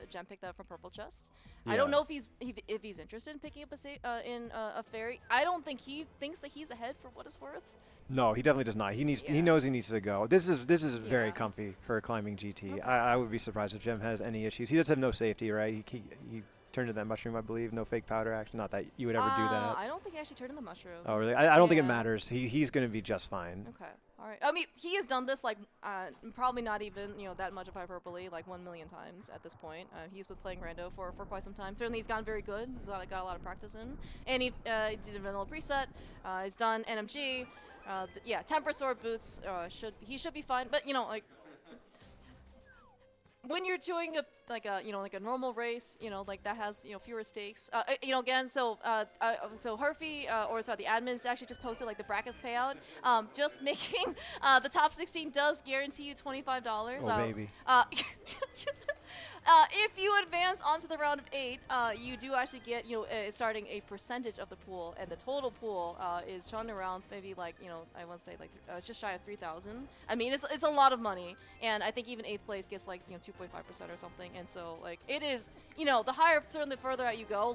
Gem pick that up from Purple Chest. I don't know if he's interested in picking up a fairy. I don't think he thinks that he's ahead for what it's worth. No, he definitely does not. He needs. He knows he needs to go. This is very comfy for climbing GT. Okay. I would be surprised if Gem has any issues. He does have no safety, right? He turned in that mushroom, I believe. No fake powder action. Not that you would ever do that. I don't think he actually turned in the mushroom. Oh, really? I don't think it Yeah. matters. He's going to be just fine. Okay. All right. I mean, he has done this probably not even that much of hyperbole 1 million times at this point. He's been playing rando for quite some time. Certainly, he's gotten very good. He's got a lot of practice in, and he did a vanilla preset. He's done NMG. Temper Sword boots should be fine. But when you're doing a normal race, that has fewer stakes. Again, so Herfy the admins actually just posted the brackets payout. Just making the top 16 does guarantee you $25. Oh, baby. If you advance onto the round of 8, you do actually get starting a percentage of the pool, and the total pool is shown around maybe I want to say it's just shy of 3,000. I mean it's a lot of money, and I think even 8th place gets 2.5% or something, and so it is the higher certainly the further out you go,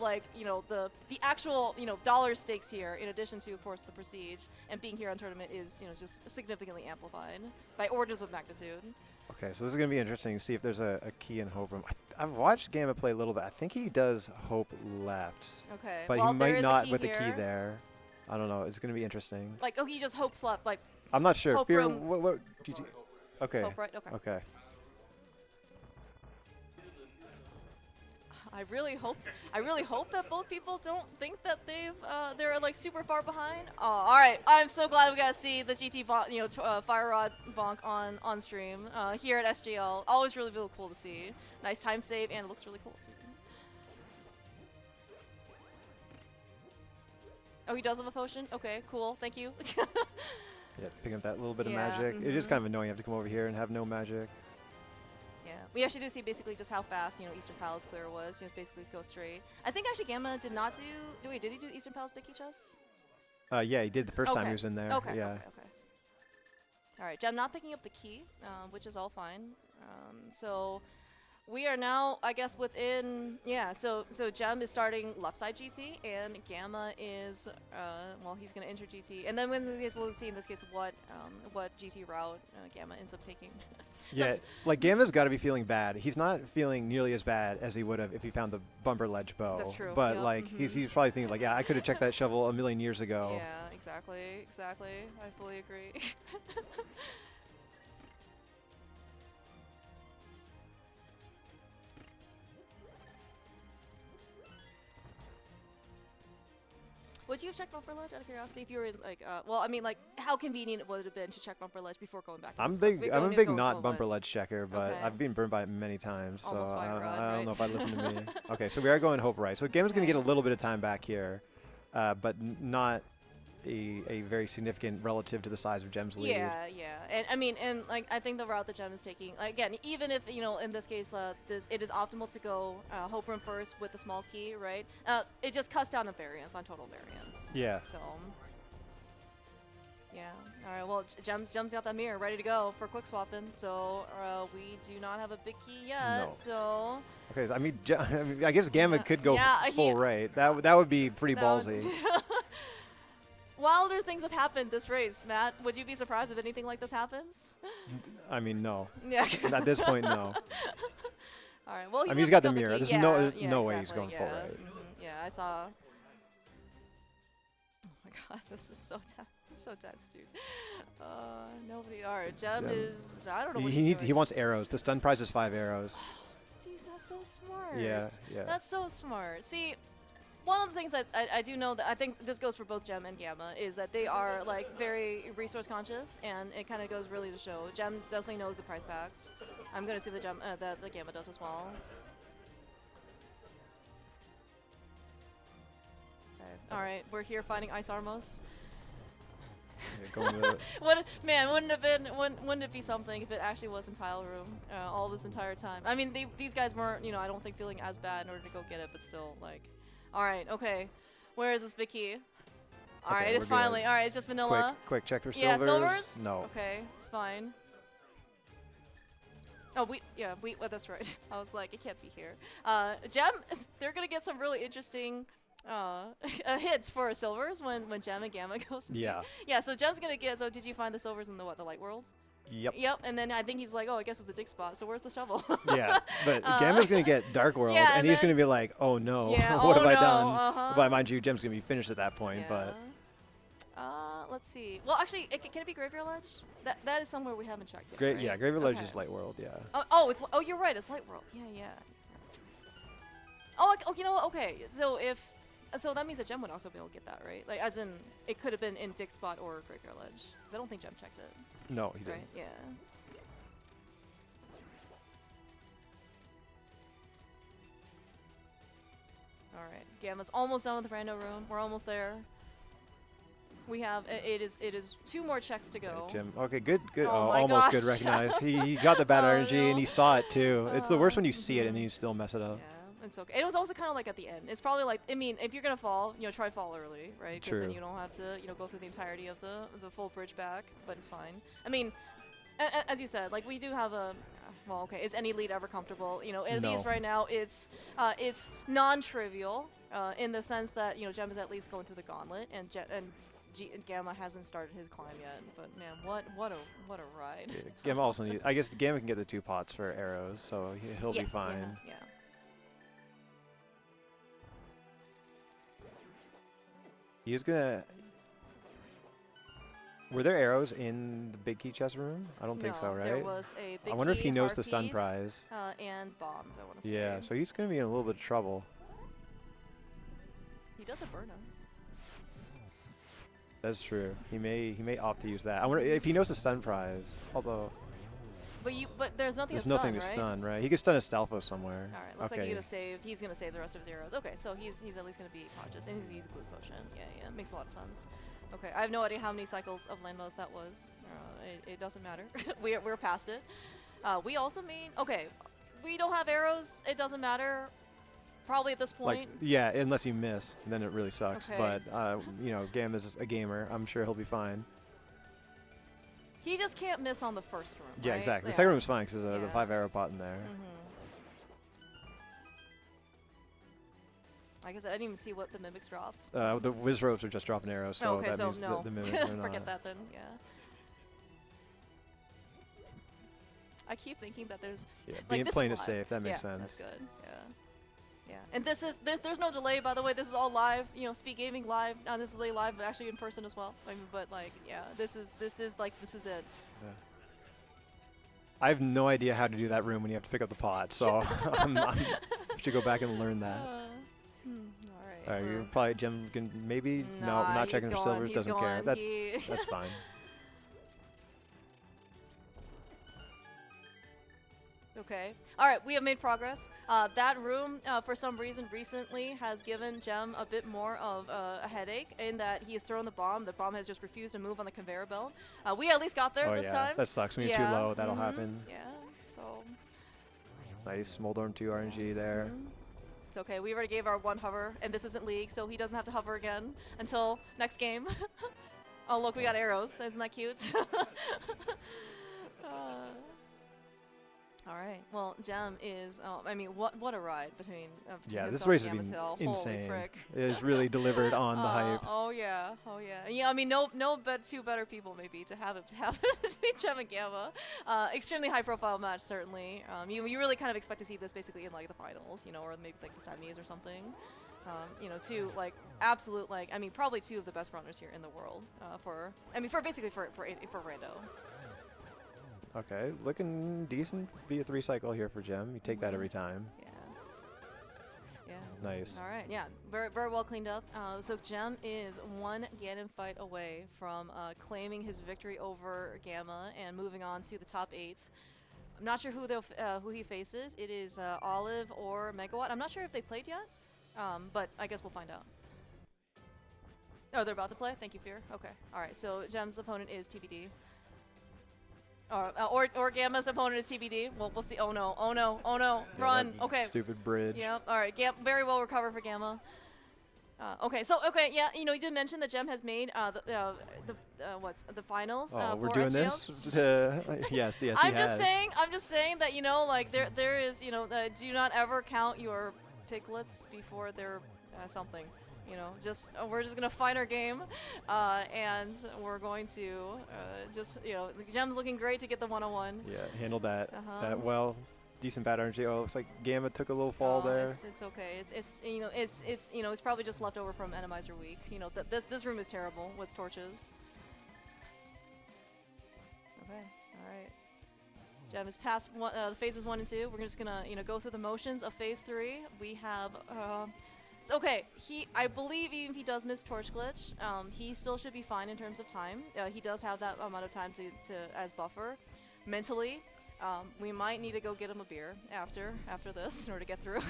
the actual dollar stakes here, in addition to of course the prestige and being here on tournament is just significantly amplified by orders of magnitude. Okay, so this is going to be interesting to see if there's a key in Hope Room. I've watched Gamma play a little bit. I think he does Hope left. Okay. But well, he there might is not a with key the key here. there. I don't know. It's going to be interesting. He just hopes left. I'm not sure. Hope Fear, Room. what GG? Okay. Hope right. Okay. Okay. I really hope that both people don't think that they're super far behind. Oh, all right. I'm so glad we got to see the GT Fire Rod bonk on stream here at SGL. Always really cool to see. Nice time save, and it looks really cool too. Oh, he does have a potion? Okay, cool. Thank you. Yeah, picking up that little bit of Yeah, magic. It is kind of annoying. You have to come over here and have no magic. Yeah, we actually do see basically just how fast Eastern Palace clear was. Just basically go straight. I think actually Gamma did not do. Wait, did he do Eastern Palace Big Key Chest? Yeah, he did the first time he was in there. Okay. Yeah. Okay. All right, Gem not picking up the key, which is all fine. So we are now, I guess, within. Yeah. So Gem is starting left side GT, and Gamma is he's gonna enter GT, and then we'll see in this case what GT route Gamma ends up taking. Yeah, Gamma's got to be feeling bad. He's not feeling nearly as bad as he would have if he found the bumper ledge bow. That's true. But Yep. he's probably thinking I could have checked that shovel a million years ago. Yeah, exactly. I fully agree. Would you have checked bumper ledge out of curiosity if you were in how convenient would it have been to check bumper ledge before going back? To I'm the big. scope? I'm a Going big to go not slow, bumper but- ledge checker, but Okay. I've been burned by it many times. So Almost I fire rod, don't know right? if I listen to me. Okay, so we are going Hope right. So Gamma's going to get a little bit of time back here, but not a very significant relative to the size of Gem's lead. Yeah, and I think the route that Gem is taking, again, even if in this case it is optimal to go Hope Room first with the small key, right? It just cuts down on variance, on total variance. Yeah. So Yeah. All right. Well, Gem's got that mirror ready to go for quick swapping. So we do not have a big key yet. No. So. Okay. I mean, I guess Gamma could go full right. That would be pretty ballsy. Wilder things have happened this race, Matt. Would you be surprised if anything like this happens? I mean, no. Yeah. At this point, no. All right. Well, he's got the mirror. There's no way he's going full right. Yeah, I saw. Oh my God, this is so tense. So tense, dude. Nobody. All right, Gem is. I don't know. What he wants arrows. The stun prize is 5 arrows. Jeez, that's so smart. Yeah. That's so smart. See, one of the things I do know that I think this goes for both Gem and Gamma is that they are like very resource conscious, and it kind of goes really to show. Gem definitely knows the prize packs. I'm gonna assume that the Gamma does as well. Okay. All right, we're here finding Ice Armos. Wouldn't it be something if it actually was in tile room all this entire time? I mean, these guys weren't, I don't think feeling as bad in order to go get it, but still, like, all right, okay, where is this big key? All right, it's finally, all right, it's just vanilla. Quick check for silvers. Yeah, silvers. No. Okay, it's fine. Oh, well, that's right. I was like, it can't be here. Gem, they're gonna get some really interesting. Hits for silvers when Gem and Gamma goes. Yeah. Yeah. So Gem's gonna get. So did you find the silvers in the light world? Yep. Yep. And then I think he's like, oh, I guess it's the dig spot. So where's the shovel? Yeah. But Gamma's gonna get dark world, and he's gonna be like, oh no, yeah, what have I done? But mind you, Gem's gonna be finished at that point. Yeah. But let's see. Well, actually, can it be Graveyard Ledge? That is somewhere we haven't checked yet. Right? Yeah, Graveyard Ledge is light world. Yeah. Oh, you're right. It's light world. Yeah. Oh, you know what? Okay. So that means that Gem would also be able to get that, right? Like, as in, it could have been in Dig Spot or Graveyard Ledge. Because I don't think Gem checked it. No, he didn't. Right? Yeah. All right. Gamma's almost done with the rando room. We're almost there. We have it is 2 more checks to go. Gem. Okay, good. Oh, almost good. Recognized. he got the bad RNG and he saw it too. It's the worst when you see it and then you still mess it up. Yeah. It's okay. And it was also kind of like at the end. It's probably like, I mean, if you're gonna fall, try fall early, right? Because then you don't have to, go through the entirety of the full bridge back. But it's fine. I mean, as you said, like we do have a. Well, okay. Is any lead ever comfortable? At least right now, it's non-trivial in the sense that Gem is at least going through the gauntlet, and Gamma hasn't started his climb yet. But man, what a ride! Yeah, Gamma also needs. I guess Gamma can get the 2 pots for arrows, so he'll be fine. Yeah. He's gonna. Were there arrows in the big key chest room? I don't think so, right? There was a big I wonder if he knows the harpies, stun prize. and bombs, I want to say. Yeah, so he's gonna be in a little bit of trouble. He does have burn. That's true. He may opt to use that. I wonder if he knows the stun prize. Although. But there's nothing. There's to nothing stun, to right? stun, right? He could stun a Stalfo somewhere. All right, looks like he's gonna save the rest of his arrows. Okay, so he's at least gonna be cautious, and he's a glue potion. Yeah, makes a lot of sense. Okay, I have no idea how many cycles of Landmos that was. It doesn't matter. we're past it. We also mean we don't have arrows. It doesn't matter. Probably at this point. Like, yeah, unless you miss, then it really sucks. Okay. But Gamma's a gamer. I'm sure he'll be fine. He just can't miss on the first room. Yeah, right? exactly. Yeah. The second room's fine because there's the 5 arrow pot in there. Like I said, I didn't even see what the mimics drop. The Wiz Robes are just dropping arrows, so that means no. the mimics are not. Forget that then. Yeah. I keep thinking that there's. Yeah, like, playing it safe. That makes sense. That's good. Yeah. And there's no delay, by the way. This is all live. Speedgaming live, not necessarily live, but actually in person as well. I mean, but like, yeah, this is it. Yeah. I have no idea how to do that room when you have to pick up the pot, so I should go back and learn that. All right, you're probably Gem can maybe not checking for silvers. Doesn't care. That's fine. Okay. All right, we have made progress. That room, for some reason, recently has given Gem a bit more of a headache in that he has thrown the bomb. The bomb has just refused to move on the conveyor belt. We at least got there this time. That sucks. When you're too low, that'll happen. Yeah, so. Nice. Moldorm 2 RNG there. It's okay. We already gave our 1 hover, and this isn't League, so he doesn't have to hover again until next game. Oh, look, we got arrows. Isn't that cute? All right. Well, Gem is. I mean, what a ride between. Yeah, this himself race and has been Gammachuu. insane. Holy frick. It has really delivered on the hype. Oh yeah. Oh yeah. Yeah. I mean, no two better people maybe to have it between Gem and Gamma. Extremely high profile match certainly. You really kind of expect to see this basically in like the finals, you know, or maybe like the semis or something. You know, two like absolute like I mean probably two of the best runners here in the world. For basically for Rando. Okay, looking decent. Be a 3-cycle here for Gem. You take that every time. Yeah. Yeah. Nice. All right. Yeah. Very very well cleaned up. So Gem is one Ganon fight away from claiming his victory over Gamma and moving on to the top 8. I'm not sure who he faces. It is Olive or Megawatt. I'm not sure if they played yet. But I guess we'll find out. Oh, they're about to play? Thank you, Fear. Okay. All right. So Gem's opponent is TBD. Or Gamma's opponent is TBD. Well, we'll see. Oh no. Oh no. Oh no. Yeah, Run. Okay. Stupid bridge. Yep. All right. Very well recovered for Gamma. Okay. So yeah. You know, you did mention that Gem has made the finals. Oh, we're for doing SGLs. this. Yes. I'm just saying that, you know, like there is, you know, do not ever count your piglets before they're something. You know, we're just gonna fight our game, and we're going to just, you know, Gem's looking great to get the 101. Yeah, handled that well. Decent bad energy. Oh, looks like Gamma took a little fall there. It's okay. It's you know it's probably just left over from Enemizer Week. You know, this room is terrible with torches. Okay, all right. Gem is past phases 1 and 2. We're just gonna, you know, go through the motions of phase 3. We have so okay, I believe even if he does miss Torch Glitch, he still should be fine in terms of time. He does have that amount of time to as buffer. Mentally, we might need to go get him a beer after this in order to get through.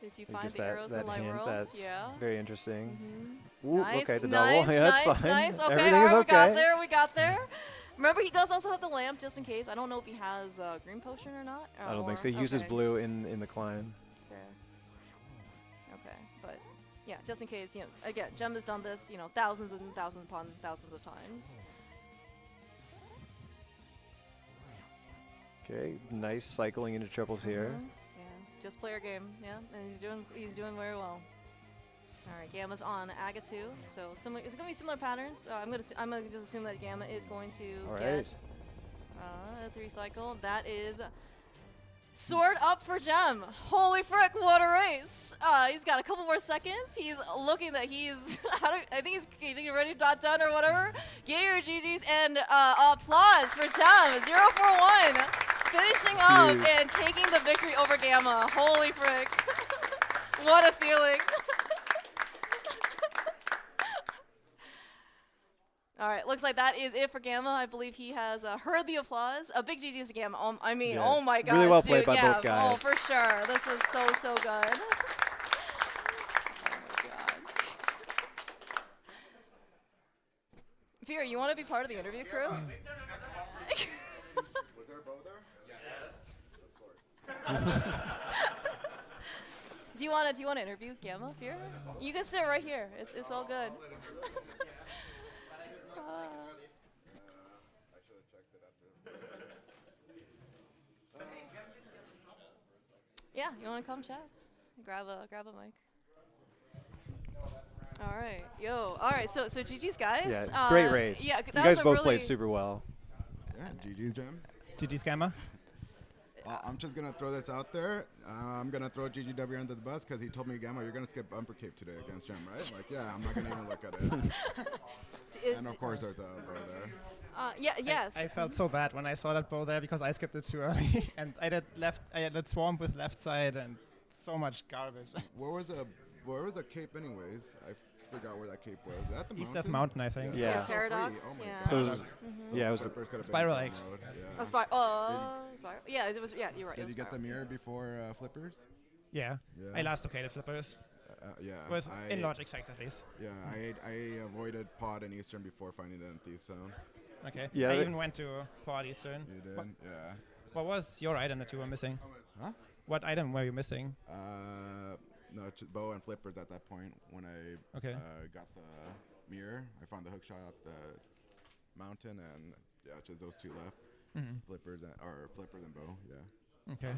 Did you find the arrows in the light worlds? That's very interesting. Mm-hmm. Ooh, nice, okay, the nice, double. Yeah, that's nice, fine. nice. Okay, Everything all is right, okay. we got there. Remember, he does also have the lamp just in case. I don't know if he has green potion or not. I don't think so. He uses blue in the climb. Okay, but yeah, just in case, you know, again, Gem has done this, you know, thousands and thousands upon thousands of times. Okay, nice cycling into triples here. Yeah, just player game. Yeah, and he's doing very well. All right, Gamma's on Gammachuu, so similar. It's gonna be similar patterns. I'm gonna just assume that Gamma is going to get a 3-cycle. That is sword up for Gem. Holy frick, what a race! He's got a couple more seconds. He's looking that he's. I think he's getting ready to dot done or whatever. Get your GGs and applause for Gem. 0-for-1, finishing up and taking the victory over Gamma. Holy frick! What a feeling. All right, looks like that is it for Gamma. I believe he has heard the applause. A big GG's to Gamma. Oh my gosh, really well played by yeah, both guys. Oh, for sure. This is so good. Oh my god. Fear, you want to be part of the interview crew? Was there a bow there? Yes. Of course. Do you want to interview Gamma, Fear? You can sit right here. It's all good. I should have checked it after. Yeah, you want to come chat? Grab a mic. All right, all right. So GG's guys. Yeah, great race. Yeah, you guys both played super well. Yeah, GG's, Gem. GG's Gamma. I'm just gonna throw this out there. I'm gonna throw GGW under the bus because he told me, Gamma, you're gonna skip Bumper Cape today against Gem, right? Like, yeah, I'm not gonna even look at it. And of course, there's a bow there. Yes. I felt so bad when I saw that bow there because I skipped it too early, and I had that swamp with left side and so much garbage. Where was a cape, anyways? I forgot where that cape was. Is that the East mountain? of Mountain, I think. Yeah. Paradox. Oh my Yeah. God. So it was, So it was Flippers could've been Spiral down X. the road, Oh, Yeah. Spiral. Yeah, it was. Yeah, you're right. Did you get the mirror before Flippers? Yeah. Yeah. I last located Flippers. Yeah. In logic checks at least. Yeah, I avoided Pod and Eastern before finding it in Thief Zone. Okay. Yeah, I they- even went to Pod Eastern. You did? Yeah. What was your item that you were missing? Huh? What item were you missing? No, bow and flippers at that point when I Okay. got mirror. I found the hook shot up the mountain, and yeah, just those two left. Flippers and bow. Yeah. Okay.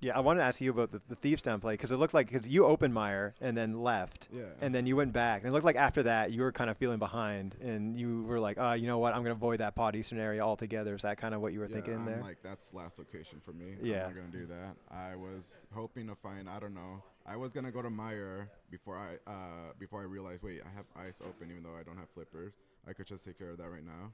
Yeah, I wanted to ask you about the Thieves Town play because it looked like because you opened Myer and then left, Yeah. and then you went back, and it looked like after that you were kind of feeling behind, and you were like, you know what, I'm gonna avoid that pod Eastern area altogether. Is that kind of what you were thinking I'm there? like, that's last location for me. Yeah. I'm not gonna do that. I was hoping to find, I don't know. I was gonna go to Myer before I realized, wait, I have ice open even though I don't have flippers. I could just take care of that right now.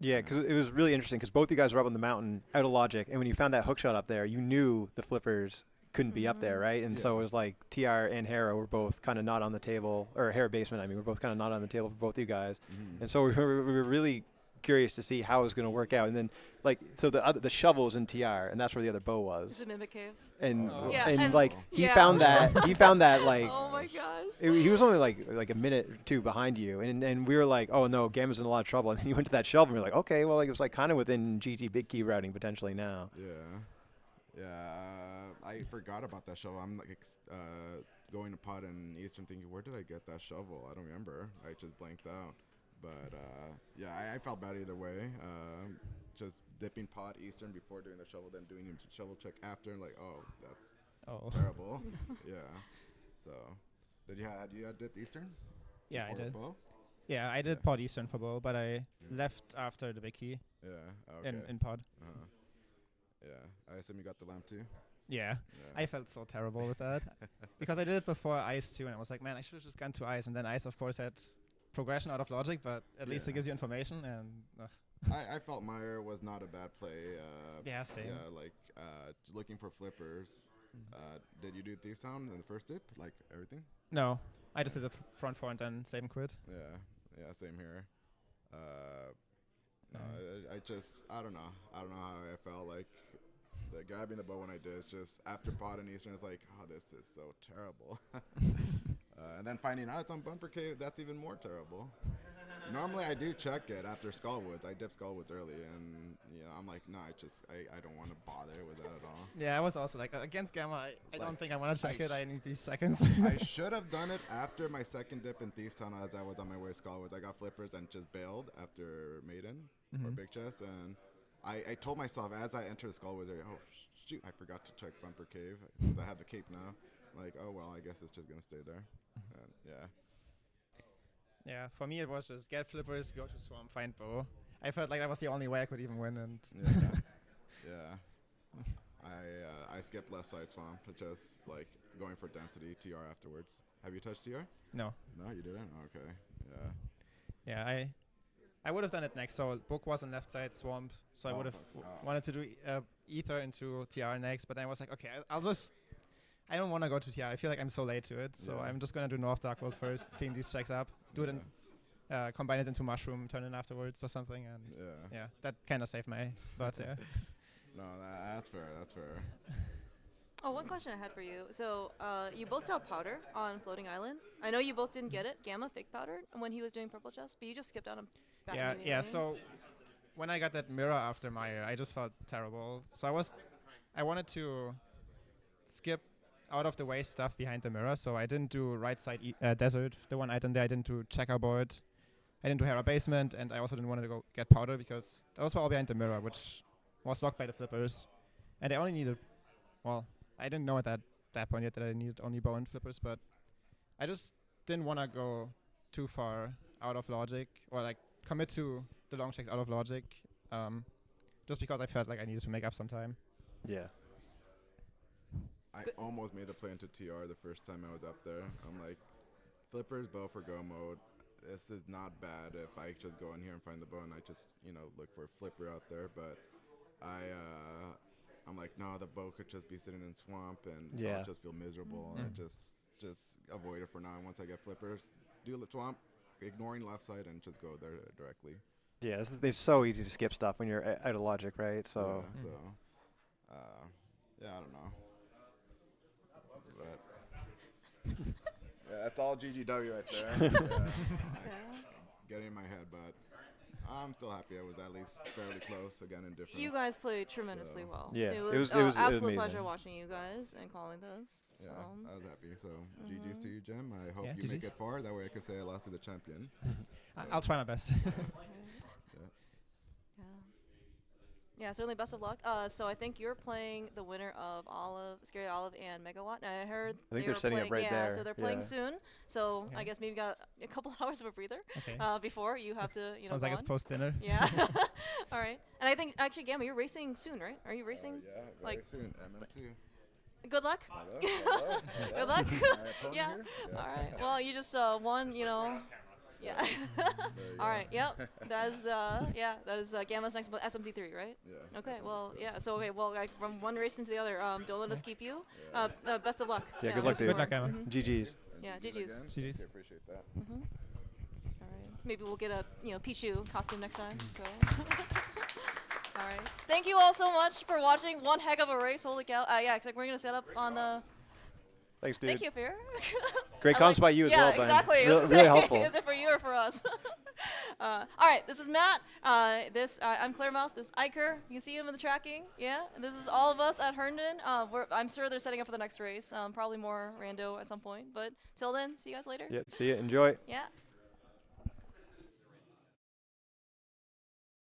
Yeah, because it was really interesting because both you guys were up on the mountain out of logic, and when you found that hook shot up there, you knew the flippers couldn't be up there, right? And so it was like TR and Hera were both kind of not on the table, or Hera Basement, I mean, we're both kind of not on the table for both you guys. And so we were really curious to see how it was going to work out. And then, like, so the shovel's in TR, and that's where the other bow It's was. a mimic cave. And Yeah, and like he yeah. found that like Oh my gosh. he was only like a minute or two behind you, and we were like, oh no, Gamma's in a lot of trouble. And then you went to that shovel, and we were like, okay, well, like, it was like kind of within GT big key routing potentially now. Yeah. I forgot about that shovel. I'm like going to pod in Eastern thinking, where did I get that shovel? I don't remember. I just blanked out. But yeah, I felt bad either way. Just dipping pod Eastern before doing the shovel, then doing a shovel check after, and like, oh, that's terrible. Yeah. So, had you dipped Eastern? Yeah, I before did. bow? Yeah, I did pod Eastern for bow, but I left after the big key Yeah. Okay. in pod. Yeah. I assume you got the lamp too. Yeah. Yeah. I felt so terrible with that because I did it before ice too, and I was like, man, I should have just gone to ice, and then ice, of course, had progression out of logic, but at least it gives you information. And I felt Myer was not a bad play. Yeah, same. Yeah, like looking for flippers. Did you do Thieves Town in the first dip, like everything? no, I just did the front four and then save and quit. Yeah, same here. No, I don't know how I felt like. The grabbing the bow when I did, it's just after pod and Eastern, it's like, oh, this is so terrible. And then finding out it's on Bumper Cave, that's even more terrible. Normally I do check it after Skullwoods. I dip Skullwoods early, and I'm like, no, I don't want to bother with that at all. Yeah, I was also like, against Gamma, I don't think I want to check it. I need these seconds. I should have done it after my second dip in Thieves Town as I was on my way to Skullwoods. I got flippers and just bailed after Maiden or Big Chest, and I told myself as I entered Skullwoods, oh shoot, I forgot to check Bumper Cave. Since I have the cape now. Like, oh well, I guess it's just gonna stay there. And yeah. Yeah, for me it was just get flippers, go to Swarm, find bow. I felt like that was the only way I could even win, and Yeah. I skipped left side Swamp, just like going for density TR afterwards. Have you touched TR? no. No, you didn't. Okay. Yeah. Yeah, I would have done it next. So book was on left side Swamp, so I would have wanted to do Ether into TR next, but then I was like, okay, I don't want to go to TR. I feel like I'm so late to it, so I'm just gonna do North Dark World first, clean these checks up, do it and combine it into Mushroom, turn it afterwards or something, and yeah, that kind of saved my butt there. No, that's fair. That's fair. Oh, one question I had for you. So, you both saw powder on Floating Island. I know you both didn't get it. Gamma fake powdered when he was doing purple chest, but you just skipped out on. Yeah. So when I got that mirror after Myer, I just felt terrible. So I wanted to skip out of the way stuff behind the mirror. So I didn't do right side desert, the one item there. I didn't do checkerboard. I didn't do Hera basement, and I also didn't want to go get powder because those were all behind the mirror, which was locked by the flippers, and I only needed. Well, I didn't know at that point yet that I needed only bow and flippers, but I just didn't want to go too far out of logic or like commit to the long checks out of logic, just because I felt like I needed to make up some time. Yeah. I almost made the play into TR the first time I was up there. I'm like, flippers, bow for go mode. This is not bad if I just go in here and find the bow and I just, look for a flipper out there. But I'm like, no, the bow could just be sitting in swamp and I'll just feel miserable. I just avoid it for now. And once I get flippers, do the swamp, ignoring left side and just go there directly. Yeah, it's so easy to skip stuff when you're out of logic, right? So. Yeah, I don't know. But yeah, that's all GGW right there. Getting in my head, but I'm still happy I was at least fairly close again in difference. You guys played tremendously well. Yeah, it was absolute pleasure watching you guys and calling this. Yeah, So. I was happy. So GG's to you, Jim. I hope you make it far. That way I can say I lost to the champion. I'll try my best. Yeah, certainly best of luck. So I think you're playing the winner of Scary Olive and Megawatt. And I heard I think they're setting up right yeah, there. so they're playing soon. So I Okay. guess maybe got a couple hours of a breather Okay. before you have to, you know, Sounds like go it's on. post dinner. Yeah. All right. And I think actually, Gamma, you're racing soon, right? Are you racing? Yeah, very like- soon. MM2. Good luck. Hello. Good luck. My opponent Yeah. here? All right. Well, you just won, you know. Yeah. There you All go. right. Yep. That is Gamma's next SMT3, right? Yeah. Okay. Well, yeah. So like from one race into the other, don't let us keep you. Best of luck. Yeah, good luck, dude. Good luck, Emma. GG's. Yeah. Thank you GG's. again. GG's. Okay, appreciate that. All right. Maybe we'll get a Pichu costume next time. So. All right. Thank you all so much for watching. One heck of a race. Holy cow. Yeah. Except we're gonna set up on the. Thanks, dude. Thank you, Fear. Great comments by you as yeah, well, Ben. exactly. Really helpful. Is it for you or for us? All right, this is Matt. I'm Claire Mouse. This is Iker. You see him in the tracking. Yeah. And this is all of us at Herndon. I'm sure they're setting up for the next race. Probably more rando at some point. But till then, see you guys later. Yeah, see you. Enjoy. Yeah.